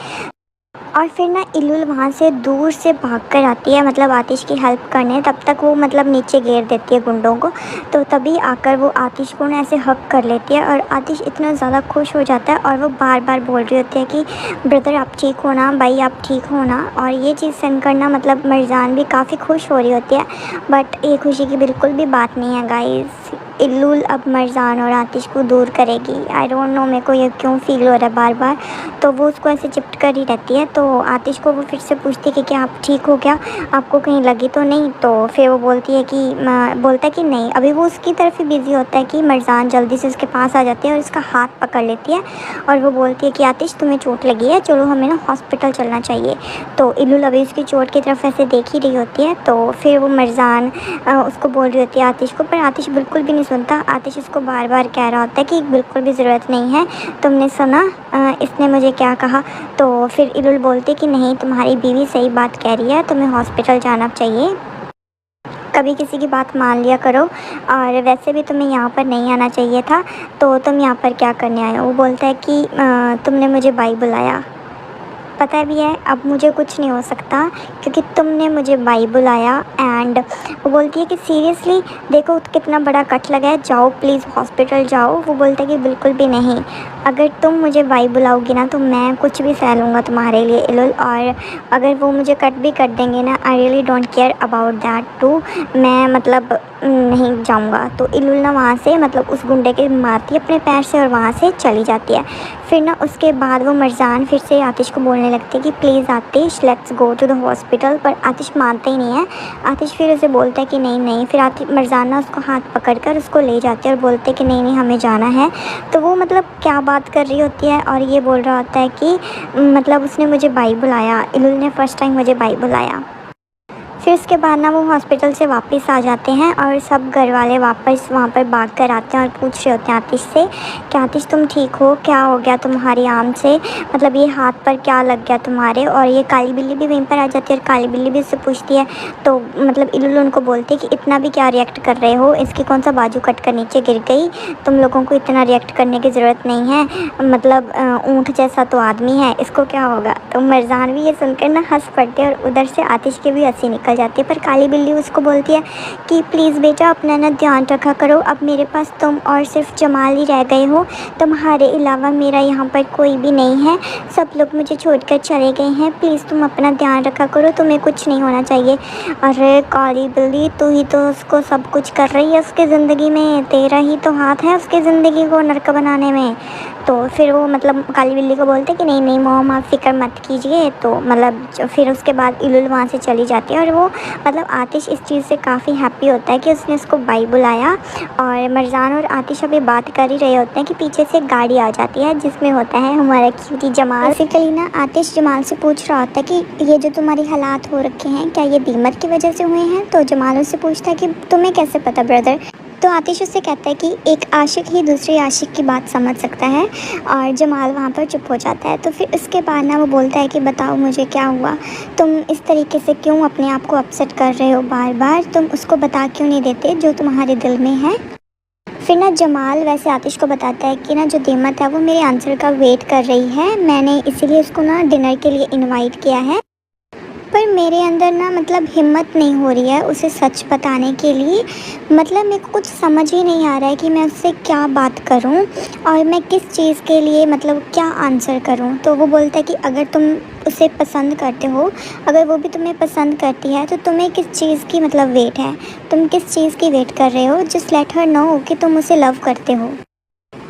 और फिर ना इलुल वहाँ से दूर से भाग कर आती है मतलब आतिश की हेल्प करने। तब तक वो मतलब नीचे गिर देती है गुंडों को। तो तभी आकर वो आतिश को ना ऐसे हक कर लेती है और आतिश इतना ज़्यादा खुश हो जाता है और वो बार बार बोल रही होती है कि ब्रदर आप ठीक हो ना, भाई आप ठीक हो ना। और ये चीज़ सुनकर ना मतलब मरजान भी काफ़ी खुश हो रही होती है। बट ये खुशी की बिल्कुल भी बात नहीं है गाइस। इलुल अब मरजान और आतिश को दूर करेगी। आई डोंट नो मेरे को ये क्यों फील हो रहा है बार बार। तो वो उसको ऐसे चिपट कर ही रहती है। तो आतिश को वो फिर से पूछती है कि क्या आप ठीक हो, क्या आपको कहीं लगी तो नहीं। तो फिर वो बोलती है कि बोलता है कि नहीं। अभी वो उसकी तरफ ही बिज़ी होता है कि मरजान जल्दी से उसके पास आ जाती है और उसका हाथ पकड़ लेती है। और वो बोलती है कि आतिश तुम्हें चोट लगी है, चलो हमें ना हॉस्पिटल चलना चाहिए। तो इलुल अभी उसकी चोट की तरफ ऐसे देख ही रही होती है। तो फिर वो मरजान उसको बोल रही होती है आतिश को, पर आतिश बिल्कुल भी नहीं सुनता। आतिश उसको बार बार कह रहा होता है कि बिल्कुल भी ज़रूरत नहीं है, तुमने सुना इसने मुझे क्या कहा। तो फिर इलुल बोलती कि नहीं तुम्हारी बीवी सही बात कह रही है, तुम्हें हॉस्पिटल जाना चाहिए, कभी किसी की बात मान लिया करो। और वैसे भी तुम्हें यहाँ पर नहीं आना चाहिए था, तो तुम यहाँ पर क्या करने आए हो। वो बोलता है कि तुमने मुझे भाई बुलाया, पता भी है अब मुझे कुछ नहीं हो सकता क्योंकि तुमने मुझे भाई बुलाया। एंड वो बोलती है कि सीरियसली देखो कितना बड़ा कट लगा है, जाओ प्लीज़ हॉस्पिटल जाओ। वो बोलता है कि बिल्कुल भी नहीं, अगर तुम मुझे भाई बुलाओगी ना तो मैं कुछ भी सह लूँगा तुम्हारे लिए इलुल। और अगर वो मुझे कट भी कर देंगे ना, I really don't care about that too, मैं मतलब नहीं जाऊँगा। तो इलुल ना वहाँ से मतलब उस गुंडे के मारती है अपने पैर से और वहाँ से चली जाती है। फिर ना उसके बाद वो मरजान फिर से आतिश को बोलने लगती है कि please Atish let's go to the hospital. पर आतिश मानता ही नहीं है। आतिश फिर उसे बोलता है कि नहीं नहीं। फिर मरजान ना उसको हाथ पकड़कर उसको ले जाते हैं और बोलते हैं कि नहीं नहीं हमें जाना है। तो वो मतलब क्या बात कर रही होती है और ये बोल रहा होता है कि मतलब उसने मुझे भाई बुलाया, इलुल ने फ़र्स्ट टाइम मुझे भाई बुलाया। फिर उसके बाद ना वो हॉस्पिटल से वापस आ जाते हैं और सब घर वाले वापस वहाँ पर भाग कर आते हैं और पूछ रहे होते हैं आतिश से कि आतिश तुम ठीक हो, क्या हो गया तुम्हारी आम से, मतलब ये हाथ पर क्या लग गया तुम्हारे। और ये काली बिल्ली भी वहीं पर आ जाती है और काली बिल्ली भी उससे पूछती है। तो मतलब इलुल उनको बोलती है कि इतना भी क्या रिएक्ट कर रहे हो, इसकी कौन सा बाजू कट कर नीचे गिर गई, तुम लोगों को इतना रिएक्ट करने की ज़रूरत नहीं है, मतलब ऊँट जैसा तो आदमी है, इसको क्या होगा। तो मरजान भी ये सुनकर ना हंस पड़ते हैं और उधर से आतिश की भी हंसी निकल जाती है। पर काली बिल्ली उसको बोलती है कि प्लीज़ बेटा अपना ना ध्यान रखा करो, अब मेरे पास तुम और सिर्फ जमाल ही रह गए हो, तुम्हारे अलावा मेरा यहाँ पर कोई भी नहीं है, सब लोग मुझे छोड़कर चले गए हैं, प्लीज़ तुम अपना ध्यान रखा करो, तुम्हें कुछ नहीं होना चाहिए। अरे काली बिल्ली तू ही तो उसको सब कुछ कर रही है उसकी ज़िंदगी में, तेरा ही तो हाथ है उसकी ज़िंदगी को नरक बनाने में। तो फिर वो मतलब काली बिल्ली को बोलते कि नहीं नहीं मॉम आप फ़िक्र मत कीजिए। तो मतलब फिर उसके बाद इलुल वहाँ से चली जाती है और वो मतलब आतिश इस चीज़ से काफ़ी हैप्पी होता है कि उसने उसको भाई बुलाया। और मरजान और आतिश अभी बात कर ही रहे होते हैं कि पीछे से गाड़ी आ जाती है जिसमें होता है हमारा क्यूटी जमाल। बेसिकली ना आतिश जमाल से पूछ रहा होता है कि ये जो तुम्हारे हालात हो रखे हैं क्या ये बीमर की वजह से हुए हैं। तो जमाल उससे पूछता है कि तुम्हें कैसे पता ब्रदर। तो आतिश उससे कहता है कि एक आशिक ही दूसरे आशिक की बात समझ सकता है। और जमाल वहाँ पर चुप हो जाता है। तो फिर उसके बाद ना वो बोलता है कि बताओ मुझे क्या हुआ, तुम इस तरीके से क्यों अपने आप को अपसेट कर रहे हो बार बार, तुम उसको बता क्यों नहीं देते जो तुम्हारे दिल में है। फिर ना जमाल वैसे आतिश को बताता है कि ना जो दीमत है वो मेरे आंसर का वेट कर रही है, मैंने इसीलिए उसको ना डिनर के लिए इनवाइट किया है, पर मेरे अंदर ना मतलब हिम्मत नहीं हो रही है उसे सच बताने के लिए। मतलब मेरे को कुछ समझ ही नहीं आ रहा है कि मैं उससे क्या बात करूं और मैं किस चीज़ के लिए मतलब क्या आंसर करूं। तो वो बोलता है कि अगर तुम उसे पसंद करते हो, अगर वो भी तुम्हें पसंद करती है, तो तुम्हें किस चीज़ की मतलब वेट है, तुम किस चीज़ की वेट कर रहे हो। जस्ट लेट हर नो कि तुम उसे लव करते हो।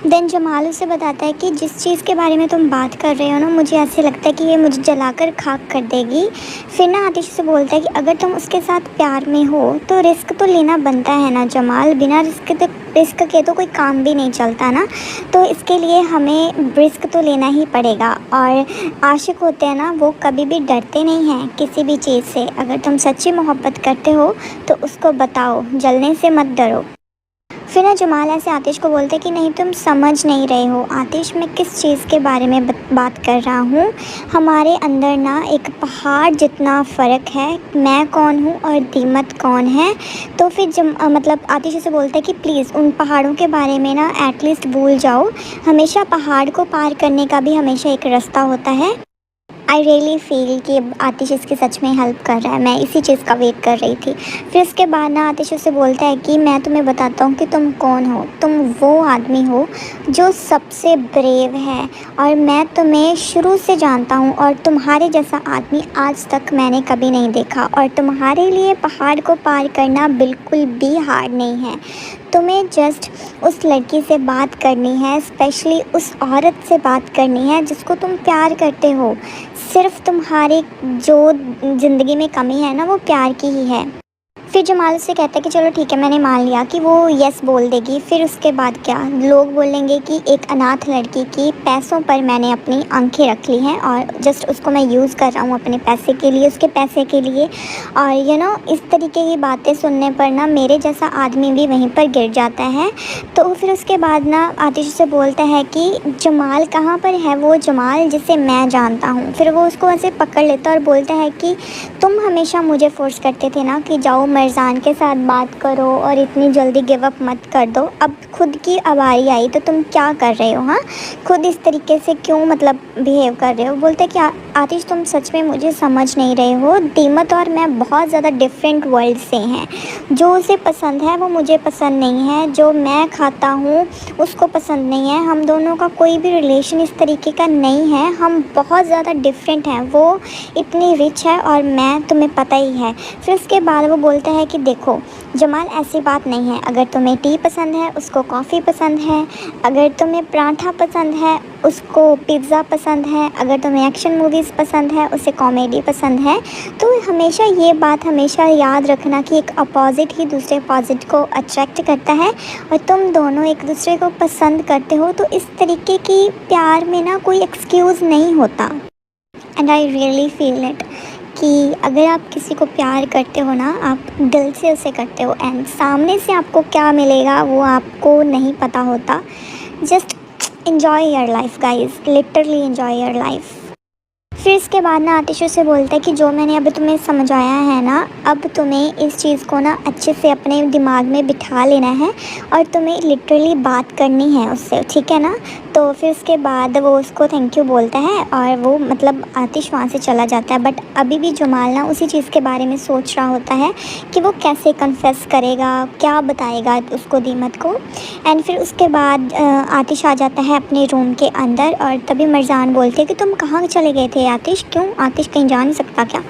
देन जमाल उसे बताता है कि जिस चीज़ के बारे में तुम बात कर रहे हो ना, मुझे ऐसे लगता है कि ये मुझे जलाकर खाक कर देगी। फिर ना आतिश से बोलता है कि अगर तुम उसके साथ प्यार में हो तो रिस्क तो लेना बनता है ना जमाल, बिना रिस्क के तो कोई काम भी नहीं चलता ना, तो इसके लिए हमें रिस्क तो लेना ही पड़ेगा। और आशिक होते हैं ना, वो कभी भी डरते नहीं हैं किसी भी चीज़ से। अगर तुम सच्ची मोहब्बत करते हो तो उसको बताओ, जलने से मत डरो। फिर ना जमाल ऐसे आतिश को बोलते कि नहीं तुम समझ नहीं रहे हो आतिश, मैं किस चीज़ के बारे में बात कर रहा हूँ। हमारे अंदर ना एक पहाड़ जितना फ़र्क है, मैं कौन हूँ और दीमत कौन है। तो फिर मतलब आतिश से बोलता है कि प्लीज़ उन पहाड़ों के बारे में ना एटलीस्ट भूल जाओ, हमेशा पहाड़ को पार करने का भी हमेशा एक रास्ता होता है। आई रियली फील कि आतिश इसकी सच में हेल्प कर रहा है, मैं इसी चीज़ का वेट कर रही थी। फिर उसके बाद ना आतिश उसे बोलता है कि मैं तुम्हें बताता हूँ कि तुम कौन हो। तुम वो आदमी हो जो सबसे ब्रेव है और मैं तुम्हें शुरू से जानता हूँ और तुम्हारे जैसा आदमी आज तक मैंने कभी नहीं देखा। और तुम्हारे लिए पहाड़ को पार करना बिल्कुल भी हार्ड नहीं है। तुम्हें जस्ट उस लड़की से बात करनी है, स्पेशली उस औरत से बात करनी है जिसको तुम प्यार करते हो। सिर्फ तुम्हारी जो ज़िंदगी में कमी है ना, वो प्यार की ही है। फिर जमाल से कहता है कि चलो ठीक है, मैंने मान लिया कि वो यस बोल देगी। फिर उसके बाद क्या, लोग बोलेंगे कि एक अनाथ लड़की की पैसों पर मैंने अपनी आंखें रख ली हैं और जस्ट उसको मैं यूज़ कर रहा हूँ अपने पैसे के लिए, उसके पैसे के लिए। और इस तरीके की बातें सुनने पर ना मेरे जैसा आदमी भी वहीं पर गिर जाता है। तो फिर उसके बाद ना आतिश से बोलता है कि जमाल कहाँ पर है, वो जमाल जिसे मैं जानता हूँ। फिर वो उसको ऐसे पकड़ लेता है और बोलता है कि तुम हमेशा मुझे फोर्स करते थे ना कि जाओ मरजान के साथ बात करो और इतनी जल्दी गिव अप मत कर दो। अब खुद की अबारी आई तो तुम क्या कर रहे हो, हाँ खुद इस तरीके से क्यों मतलब बिहेव कर रहे हो। बोलते कि आतिश तुम सच में मुझे समझ नहीं रहे हो, दीमत और मैं बहुत ज़्यादा डिफरेंट वर्ल्ड से हैं। जो उसे पसंद है वो मुझे पसंद नहीं है, जो मैं खाता हूँ उसको पसंद नहीं है। हम दोनों का कोई भी रिलेशन इस तरीके का नहीं है, हम बहुत ज़्यादा डिफरेंट हैं। वो इतनी रिच है और मैं, तुम्हें पता ही है। फिर उसके बाद वो बोलता है कि देखो जमाल ऐसी बात नहीं है, अगर तुम्हें टी पसंद है उसको कॉफ़ी पसंद है, अगर तुम्हें पराठा पसंद है उसको पिज़्ज़ा पसंद है, अगर तुम्हें एक्शन मूवीज़ पसंद है उसे कॉमेडी पसंद है। तो हमेशा ये बात हमेशा याद रखना कि एक अपोजिट ही दूसरे अपोजिट को अट्रैक्ट करता है और तुम दोनों एक दूसरे को पसंद करते हो। तो इस तरीके की प्यार में ना कोई एक्सक्यूज़ नहीं होता। And I really feel it कि अगर आप किसी को प्यार करते हो ना, आप दिल से उसे करते हो एंड सामने से आपको क्या मिलेगा वो आपको नहीं पता होता। Just enjoy your life guys, literally enjoy your life। फिर इसके बाद ना आतिश से बोलता है कि जो मैंने अभी तुम्हें समझाया है ना, अब तुम्हें इस चीज़ को ना अच्छे से अपने दिमाग में बिठा लेना है और तुम्हें लिटरली बात करनी है उससे, ठीक है ना। तो फिर उसके बाद वो उसको थैंक यू बोलता है और वो मतलब आतिश वहाँ से चला जाता है। बट अभी भी जमाल ना उसी चीज़ के बारे में सोच रहा होता है कि वो कैसे कन्फेस करेगा, क्या बताएगा उसको दीमत को। एंड फिर उसके बाद आतिश आ जाता है अपने रूम के अंदर और तभी मरजान बोलते हैं कि तुम कहाँ चले गए थे आतिश, क्यों आतिश कहीं जा नहीं सकता क्या।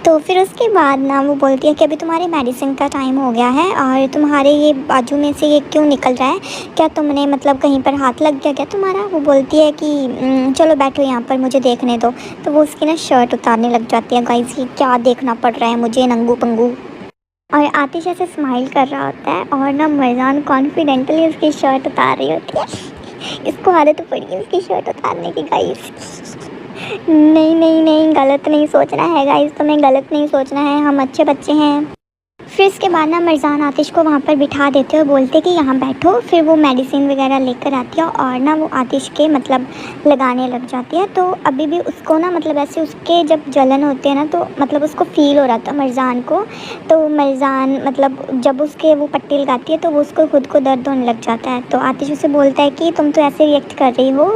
तो फिर उसके बाद ना वो बोलती है कि अभी तुम्हारे मेडिसिन का टाइम हो गया है और तुम्हारे ये बाजू में से ये क्यों निकल रहा है, क्या तुमने मतलब कहीं पर हाथ लग गया क्या तुम्हारा। वो बोलती है कि चलो बैठो यहाँ पर मुझे देखने दो। तो वो उसकी ना शर्ट उतारने लग जाती है। गाइस ये क्या देखना पड़ रहा है मुझे, नंगू पंगू। और आतिश ऐसे स्माइल कर रहा होता है और ना मरजान कॉन्फिडेंटली उसकी शर्ट उतार रही होती है। इसको आदत पड़ी है उसकी शर्ट उतारने की। गाइस नहीं, गलत नहीं सोचना है गाइस, तुम्हें गलत नहीं सोचना है, हम अच्छे बच्चे हैं। फिर इसके बाद ना मिर्ज़ान आतिश को वहाँ पर बिठा देते और बोलते कि यहाँ बैठो। फिर वो मेडिसिन वगैरह लेकर आती है और ना वो आतिश के मतलब लगाने लग जाती है। तो अभी भी उसको ना मतलब ऐसे उसके जब जलन होते हैं ना तो मतलब उसको फ़ील हो रहा था मिर्ज़ान को। तो मिर्ज़ान मतलब जब उसके वो पट्टी लगाती है तो वो उसको खुद को दर्द होने लग जाता है। तो आतिश उसे बोलता है कि तुम तो ऐसे रिएक्ट कर रही हो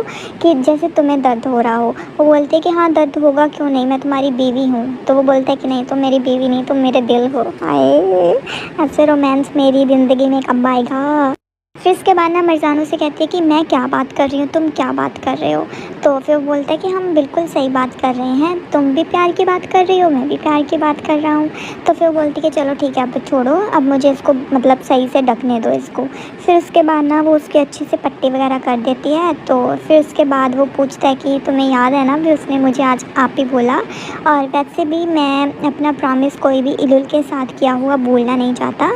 कि जैसे तुम्हें दर्द हो रहा हो। वो बोलती है कि हाँ दर्द होगा क्यों नहीं, मैं तुम्हारी बीवी हूँ। तो वो बोलता है कि नहीं तुम मेरी बीवी नहीं, तुम मेरे दिल हो। आए ऐसे रोमांस मेरी ज़िंदगी में कब आएगा। फिर इसके बाद ना मिर्ज़ान उसे कहती है कि मैं क्या बात कर रही हूँ, तुम क्या बात कर रहे हो। तो फिर वो बोलता है कि हम बिल्कुल सही बात कर रहे हैं, तुम भी प्यार की बात कर रही हो, मैं भी प्यार की बात कर रहा हूँ। तो फिर वो बोलती है कि चलो ठीक है अब छोड़ो, अब मुझे इसको मतलब सही से ढकने दो इसको। फिर उसके बाद ना वो उसकी अच्छी से पट्टी वगैरह कर देती है। तो फिर उसके बाद वो पूछता है कि तुम्हें याद है ना भी उसने मुझे आज आप ही बोला, और वैसे भी मैं अपना प्रॉमिस कोई भी इलुल के साथ किया हुआ भूलना नहीं चाहता।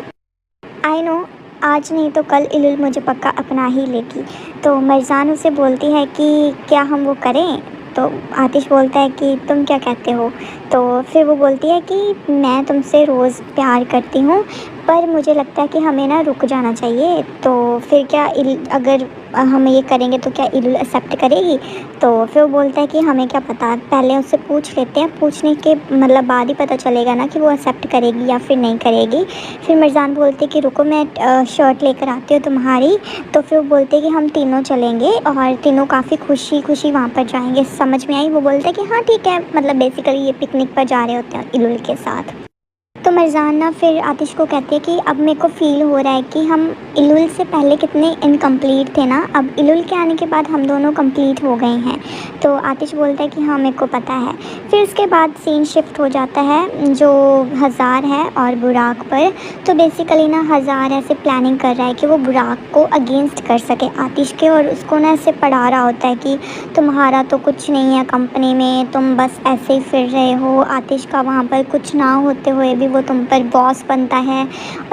आई नो आज नहीं तो कल इलुल मुझे पक्का अपना ही लेगी। तो मिर्ज़ान उसे बोलती है कि क्या हम वो करें। तो आतिश बोलता है कि तुम क्या कहते हो। तो फिर वो बोलती है कि मैं तुमसे रोज़ प्यार करती हूँ पर मुझे लगता है कि हमें ना रुक जाना चाहिए। तो फिर क्या अगर हम ये करेंगे तो क्या इलुल एक्सेप्ट करेगी। तो फिर वो बोलता है कि हमें क्या पता, पहले उससे पूछ लेते हैं, पूछने के मतलब बाद ही पता चलेगा ना कि वो एक्सेप्ट करेगी या फिर नहीं करेगी। फिर मिर्ज़ान बोलते हैं कि रुको मैं शर्ट लेकर आती हूँ तुम्हारी। तो फिर वो बोलते हैं कि हम तीनों चलेंगे और तीनों काफ़ी खुशी खुशी वहाँ पर जाएंगे। समझ में आई। वो बोलते हैं कि हाँ ठीक है, मतलब बेसिकली ये पिकनिक पर जा रहे होते हैं इलुल के साथ। तो मिर्ज़ान ना फिर आतिश को कहती है कि अब मेरे को फ़ील हो रहा है कि हम इलुल से पहले कितने इनकम्प्लीट थे ना, अब इलुल के आने के बाद हम दोनों कंप्लीट हो गए हैं। तो आतिश बोलता है कि हाँ मेरे को पता है। फिर उसके बाद सीन शिफ्ट हो जाता है जो हज़ार है और बुराक पर। तो बेसिकली ना हज़ार ऐसे प्लानिंग कर रहा है कि वो बुराक को अगेंस्ट कर सके आतिश के, और उसको ना ऐसे पढ़ा रहा होता है कि तुम्हारा तो कुछ नहीं है कंपनी में, तुम बस ऐसे ही फिर रहे हो। आतिश का वहाँ पर कुछ ना होते हुए भी वो तुम पर बॉस बनता है।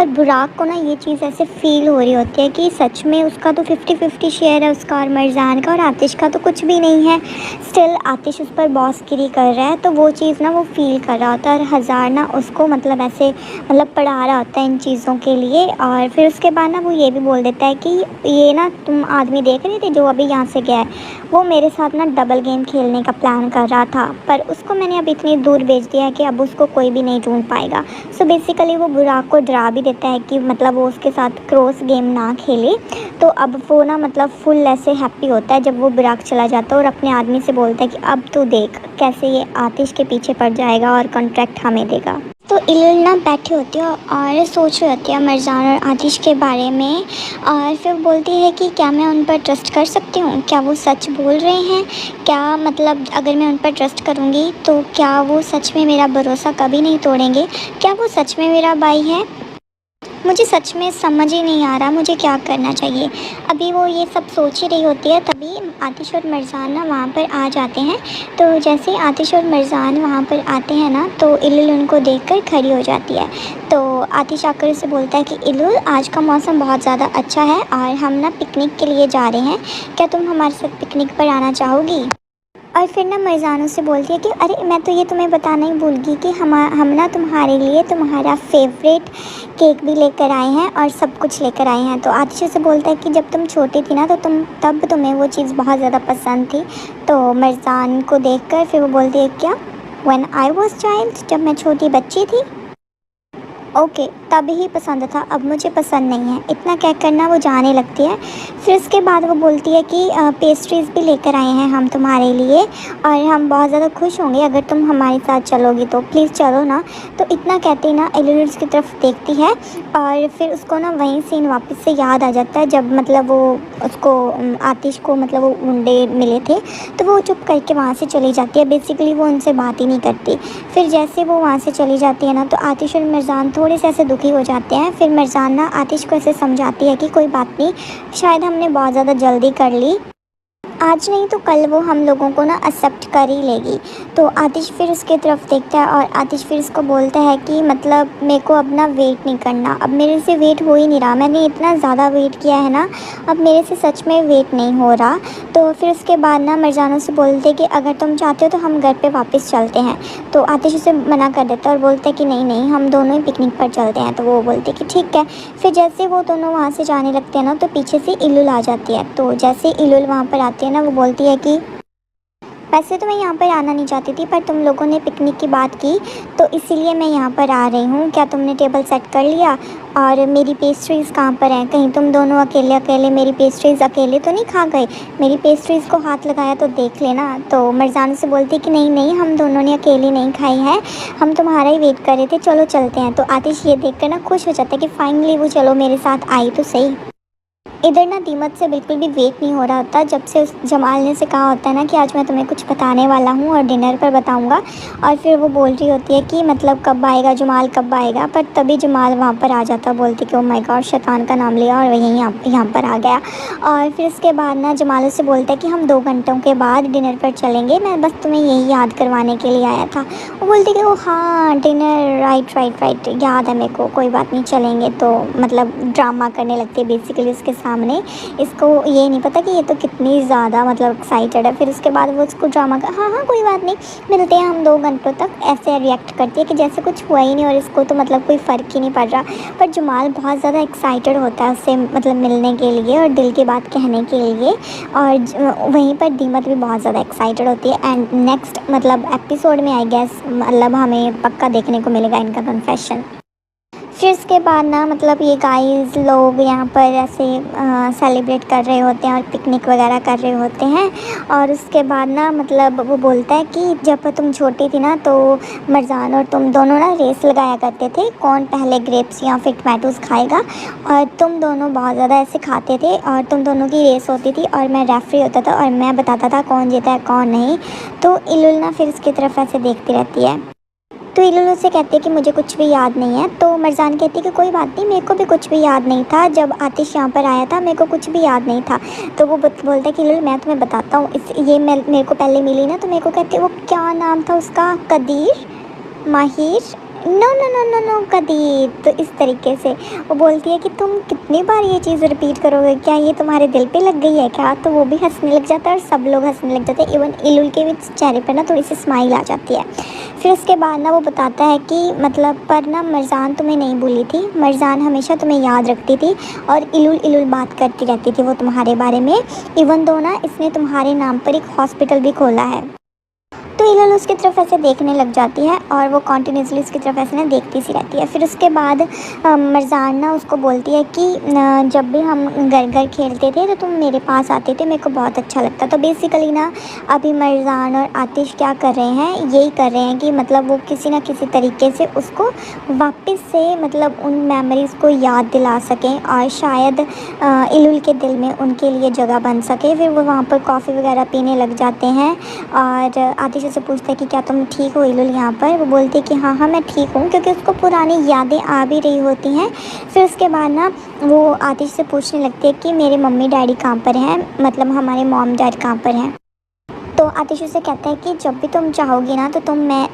और बुराक को ना ये चीज़ ऐसे फील हो रही होती है कि सच में उसका तो 50-50 शेयर है उसका और मिर्ज़ान का, और आतिश का तो कुछ भी नहीं है। स्टिल आतिश उस पर बॉसगिरी कर रहा है, तो वो चीज़ ना वो फील कर रहा होता है। और हज़ार ना उसको मतलब ऐसे मतलब पढ़ा रहा होता है इन चीज़ों के लिए। और फिर उसके बाद ना वो ये भी बोल देता है कि ये ना तुम आदमी देख रहे थे जो अभी यहाँ से गया है, वो मेरे साथ ना डबल गेम खेलने का प्लान कर रहा था, पर उसको मैंने अब इतनी दूर भेज दिया है कि अब उसको कोई भी नहीं ढूंढ पाएगा। सो बेसिकली वो बुराक को डरा भी देता है कि मतलब वो उसके साथ क्रॉस गेम ना खेले। तो अब वो ना मतलब फुल ऐसे हैप्पी होता है जब वो बुराक चला जाता है और अपने आदमी से बोलता है कि अब तू देख कैसे ये आतिश के पीछे पड़ जाएगा और कॉन्ट्रैक्ट हमें देगा। तो इलुल ना बैठी होती है और सोच रही होती है मिर्ज़ान और आतिश के बारे में। और फिर बोलती है कि क्या मैं उन पर ट्रस्ट कर सकती हूँ, क्या वो सच बोल रहे हैं, क्या मतलब अगर मैं उन पर ट्रस्ट करूँगी तो क्या वो सच में मेरा भरोसा कभी नहीं तोड़ेंगे, क्या वो सच में मेरा भाई है। मुझे सच में समझ ही नहीं आ रहा मुझे क्या करना चाहिए। अभी वो ये सब सोच ही रही होती है तभी आतिश और मिर्ज़ान ना वहाँ पर आ जाते हैं। तो जैसे ही आतिश और मिर्ज़ान वहाँ पर आते हैं ना तो इलुल उनको देखकर खड़ी हो जाती है। तो आतिश आकर उसे बोलता है कि इलुल आज का मौसम बहुत ज़्यादा अच्छा है और हम ना पिकनिक के लिए जा रहे हैं, क्या तुम हमारे साथ पिकनिक पर आना चाहोगी। और फिर ना मिर्ज़ान उससे बोलती है कि अरे मैं तो ये तुम्हें बताना ही भूल गई कि हम ना तुम्हारे लिए तुम्हारा फेवरेट केक भी लेकर आए हैं और सब कुछ लेकर आए हैं। तो आतिश से बोलता है कि जब तुम छोटी थी ना तो तब तुम्हें वो चीज़ बहुत ज़्यादा पसंद थी। तो मिर्ज़ान को देखकर फिर वो बोलती है क्या व्हेन आई वाज चाइल्ड, जब मैं छोटी बच्ची थी, ओके तभी ही पसंद था, अब मुझे पसंद नहीं है। इतना कह कर ना वो जाने लगती है। फिर उसके बाद वो बोलती है कि पेस्ट्रीज़ भी लेकर आए हैं हम तुम्हारे लिए और हम बहुत ज़्यादा खुश होंगे अगर तुम हमारे साथ चलोगी, तो प्लीज़ चलो ना। तो इतना कहते ही ना इलुल की तरफ देखती है और फिर उसको ना वही सीन वापस से याद आ जाता है जब मतलब वो उसको आतिश को मतलब वो मुंडे मिले थे। तो वो चुप करके वहाँ से चली जाती है, बेसिकली वो उनसे बात ही नहीं करती। फिर जैसे वो वहाँ से चली जाती है ना तो आतिश और मिर्ज़ान थोड़े से ऐसे दुखी हो जाते हैं। फिर मिर्ज़ान ना आतिश को ऐसे समझाती है कि कोई बात नहीं, शायद हमने बहुत ज़्यादा जल्दी कर ली। आज नहीं तो कल वो हम लोगों को ना एक्सेप्ट कर ही लेगी। तो आतिश फिर उसकी तरफ देखता है और आतिश फिर उसको बोलता है कि मतलब मेरे को अब ना वेट नहीं करना, अब मेरे से वेट हो ही नहीं रहा, मैंने इतना ज़्यादा वेट किया है ना, अब मेरे से सच में वेट नहीं हो रहा। तो फिर उसके बाद ना मरजाना से बोलते कि अगर तुम चाहते हो तो हम घर पे वापस चलते हैं। तो आतिश उसे मना कर देता है और बोलते हैं कि नहीं नहीं, हम दोनों ही पिकनिक पर चलते हैं। तो वो बोलते कि ठीक है। फिर जैसे वो दोनों वहाँ से जाने लगते हैं ना, तो पीछे से इलुल आ जाती है। तो जैसे इलुल वहाँ पर आती है ना, वो बोलती है कि वैसे तो मैं यहाँ पर आना नहीं चाहती थी, पर तुम लोगों ने पिकनिक की बात की तो इसीलिए मैं यहाँ पर आ रही हूँ। क्या तुमने टेबल सेट कर लिया? और मेरी पेस्ट्रीज़ कहाँ पर हैं? कहीं तुम दोनों अकेले अकेले मेरी पेस्ट्रीज़ अकेले तो नहीं खा गए? मेरी पेस्ट्रीज़ को हाथ लगाया तो देख लेना। तो मरजाना से बोलती कि नहीं नहीं, हम दोनों ने अकेली नहीं खाई है, हम तुम्हारा ही वेट कर रहे थे, चलो चलते हैं। तो आतिश ये देख कर ना खुश हो जाता है कि फाइनली वो चलो मेरे साथ आई तो सही। इधर ना दीमत से बिल्कुल भी वेट नहीं हो रहा होता, जब से उस जमाल ने से कहा होता है ना कि आज मैं तुम्हें कुछ बताने वाला हूँ और डिनर पर बताऊँगा। और फिर वो बोल रही होती है कि मतलब कब आएगा जमाल, कब आएगा। पर तभी जमाल वहाँ पर आ जाता, बोलती कि ओ माय गॉड, शैतान का नाम लिया और वही यहाँ पर आ गया। और फिर उसके बाद ना जमाल से बोलता है कि हम 2 घंटों के बाद डिनर पर चलेंगे, मैं बस तुम्हें यही याद करवाने के लिए आया था। वो बोलती कि ओ हाँ डिनर, राइट याद है मेरे को, कोई बात नहीं चलेंगे। तो मतलब ड्रामा करने लगती है बेसिकली उसके सामने। इसको ये नहीं पता कि ये तो कितनी ज़्यादा मतलब एक्साइटेड है। फिर उसके बाद वो उसको ड्रामा का हाँ कोई बात नहीं, मिलते हैं हम 2 घंटों तक, ऐसे रिएक्ट करती है कि जैसे कुछ हुआ ही नहीं और इसको तो मतलब कोई फ़र्क ही नहीं पड़ रहा। पर जमाल बहुत ज़्यादा एक्साइटेड होता है उससे मतलब मिलने के लिए और दिल की बात कहने के लिए। और वहीं पर दीमत भी बहुत ज़्यादा एक्साइटेड होती है। एंड नेक्स्ट मतलब एपिसोड में आई गेस मतलब हमें पक्का देखने को मिलेगा इनका कन्फेशन। फिर उसके बाद ना मतलब ये गाइस लोग यहाँ पर ऐसे सेलिब्रेट कर रहे होते हैं और पिकनिक वगैरह कर रहे होते हैं। और उसके बाद ना मतलब वो बोलता है कि जब तुम छोटी थी ना तो मरजान और तुम दोनों ना रेस लगाया करते थे, कौन पहले ग्रेप्स या फिर टमाटोज़ खाएगा। और तुम दोनों बहुत ज़्यादा ऐसे खाते थे और तुम दोनों की रेस होती थी और मैं रेफरी होता था और मैं बताता था कौन जीता है कौन नहीं। तो इलुल ना फिर उसकी तरफ ऐसे देखती रहती है। तो इलुल उससे कहती है कि मुझे कुछ भी याद नहीं है। तो मरजान कहती है कि कोई बात नहीं, मेरे को भी कुछ भी याद नहीं था, जब आतिश यहाँ पर आया था मेरे को कुछ भी याद नहीं था। तो वो बोलता है कि इलुल मैं तुम्हें बताता हूँ, ये मेरे को पहले मिली ना तो मेरे को कहती है वो क्या नाम था उसका, कदीर, माहिर, नो कदीर। तो इस तरीके से वो बोलती है कि तुम कितनी बार ये चीज़ रिपीट करोगे, क्या ये तुम्हारे दिल पे लग गई है क्या? तो वो भी हंसने लग जाता है और सब लोग हंसने लग जाते हैं, इवन इलुल के भी चेहरे पर ना थोड़ी सी स्माइल आ जाती है। फिर उसके बाद ना वो बताता है कि मतलब पर ना मरजान तुम्हें नहीं भूली थी, मरजान हमेशा तुम्हें याद रखती थी और इलुल बात करती रहती थी वो तुम्हारे बारे में, इवन दो ना इसने तुम्हारे नाम पर एक हॉस्पिटल भी खोला है। तो इलुल उसकी तरफ ऐसे देखने लग जाती है और वो कॉन्टीन्यूसली उसकी तरफ ऐसे ना देखती सी रहती है। फिर उसके बाद मरजान ना उसको बोलती है कि जब भी हम घर खेलते थे तो तुम मेरे पास आते थे, मेरे को बहुत अच्छा लगता। तो बेसिकली ना अभी मरजान और आतिश क्या कर रहे हैं, यही कर रहे हैं कि मतलब वो किसी ना किसी तरीके से उसको वापस से मतलब उन मेमोरीज़ को याद दिला सकें और शायद इलुल के दिल में उनके लिए जगह बन सके। फिर वो वहाँ पर कॉफ़ी वगैरह पीने लग जाते हैं और आतिश से पूछता है कि क्या तुम ठीक हो इलुल यहाँ पर? वो बोलती है कि हाँ मैं ठीक हूँ, क्योंकि उसको पुरानी यादें आ भी रही होती हैं। फिर उसके बाद ना वो आतिश से पूछने लगती है कि मेरे मम्मी डैडी कहाँ पर हैं, मतलब हमारे मॉम डैड कहाँ पर हैं। तो आतिश उसे कहता है कि जब भी तुम चाहोगी ना तो मैं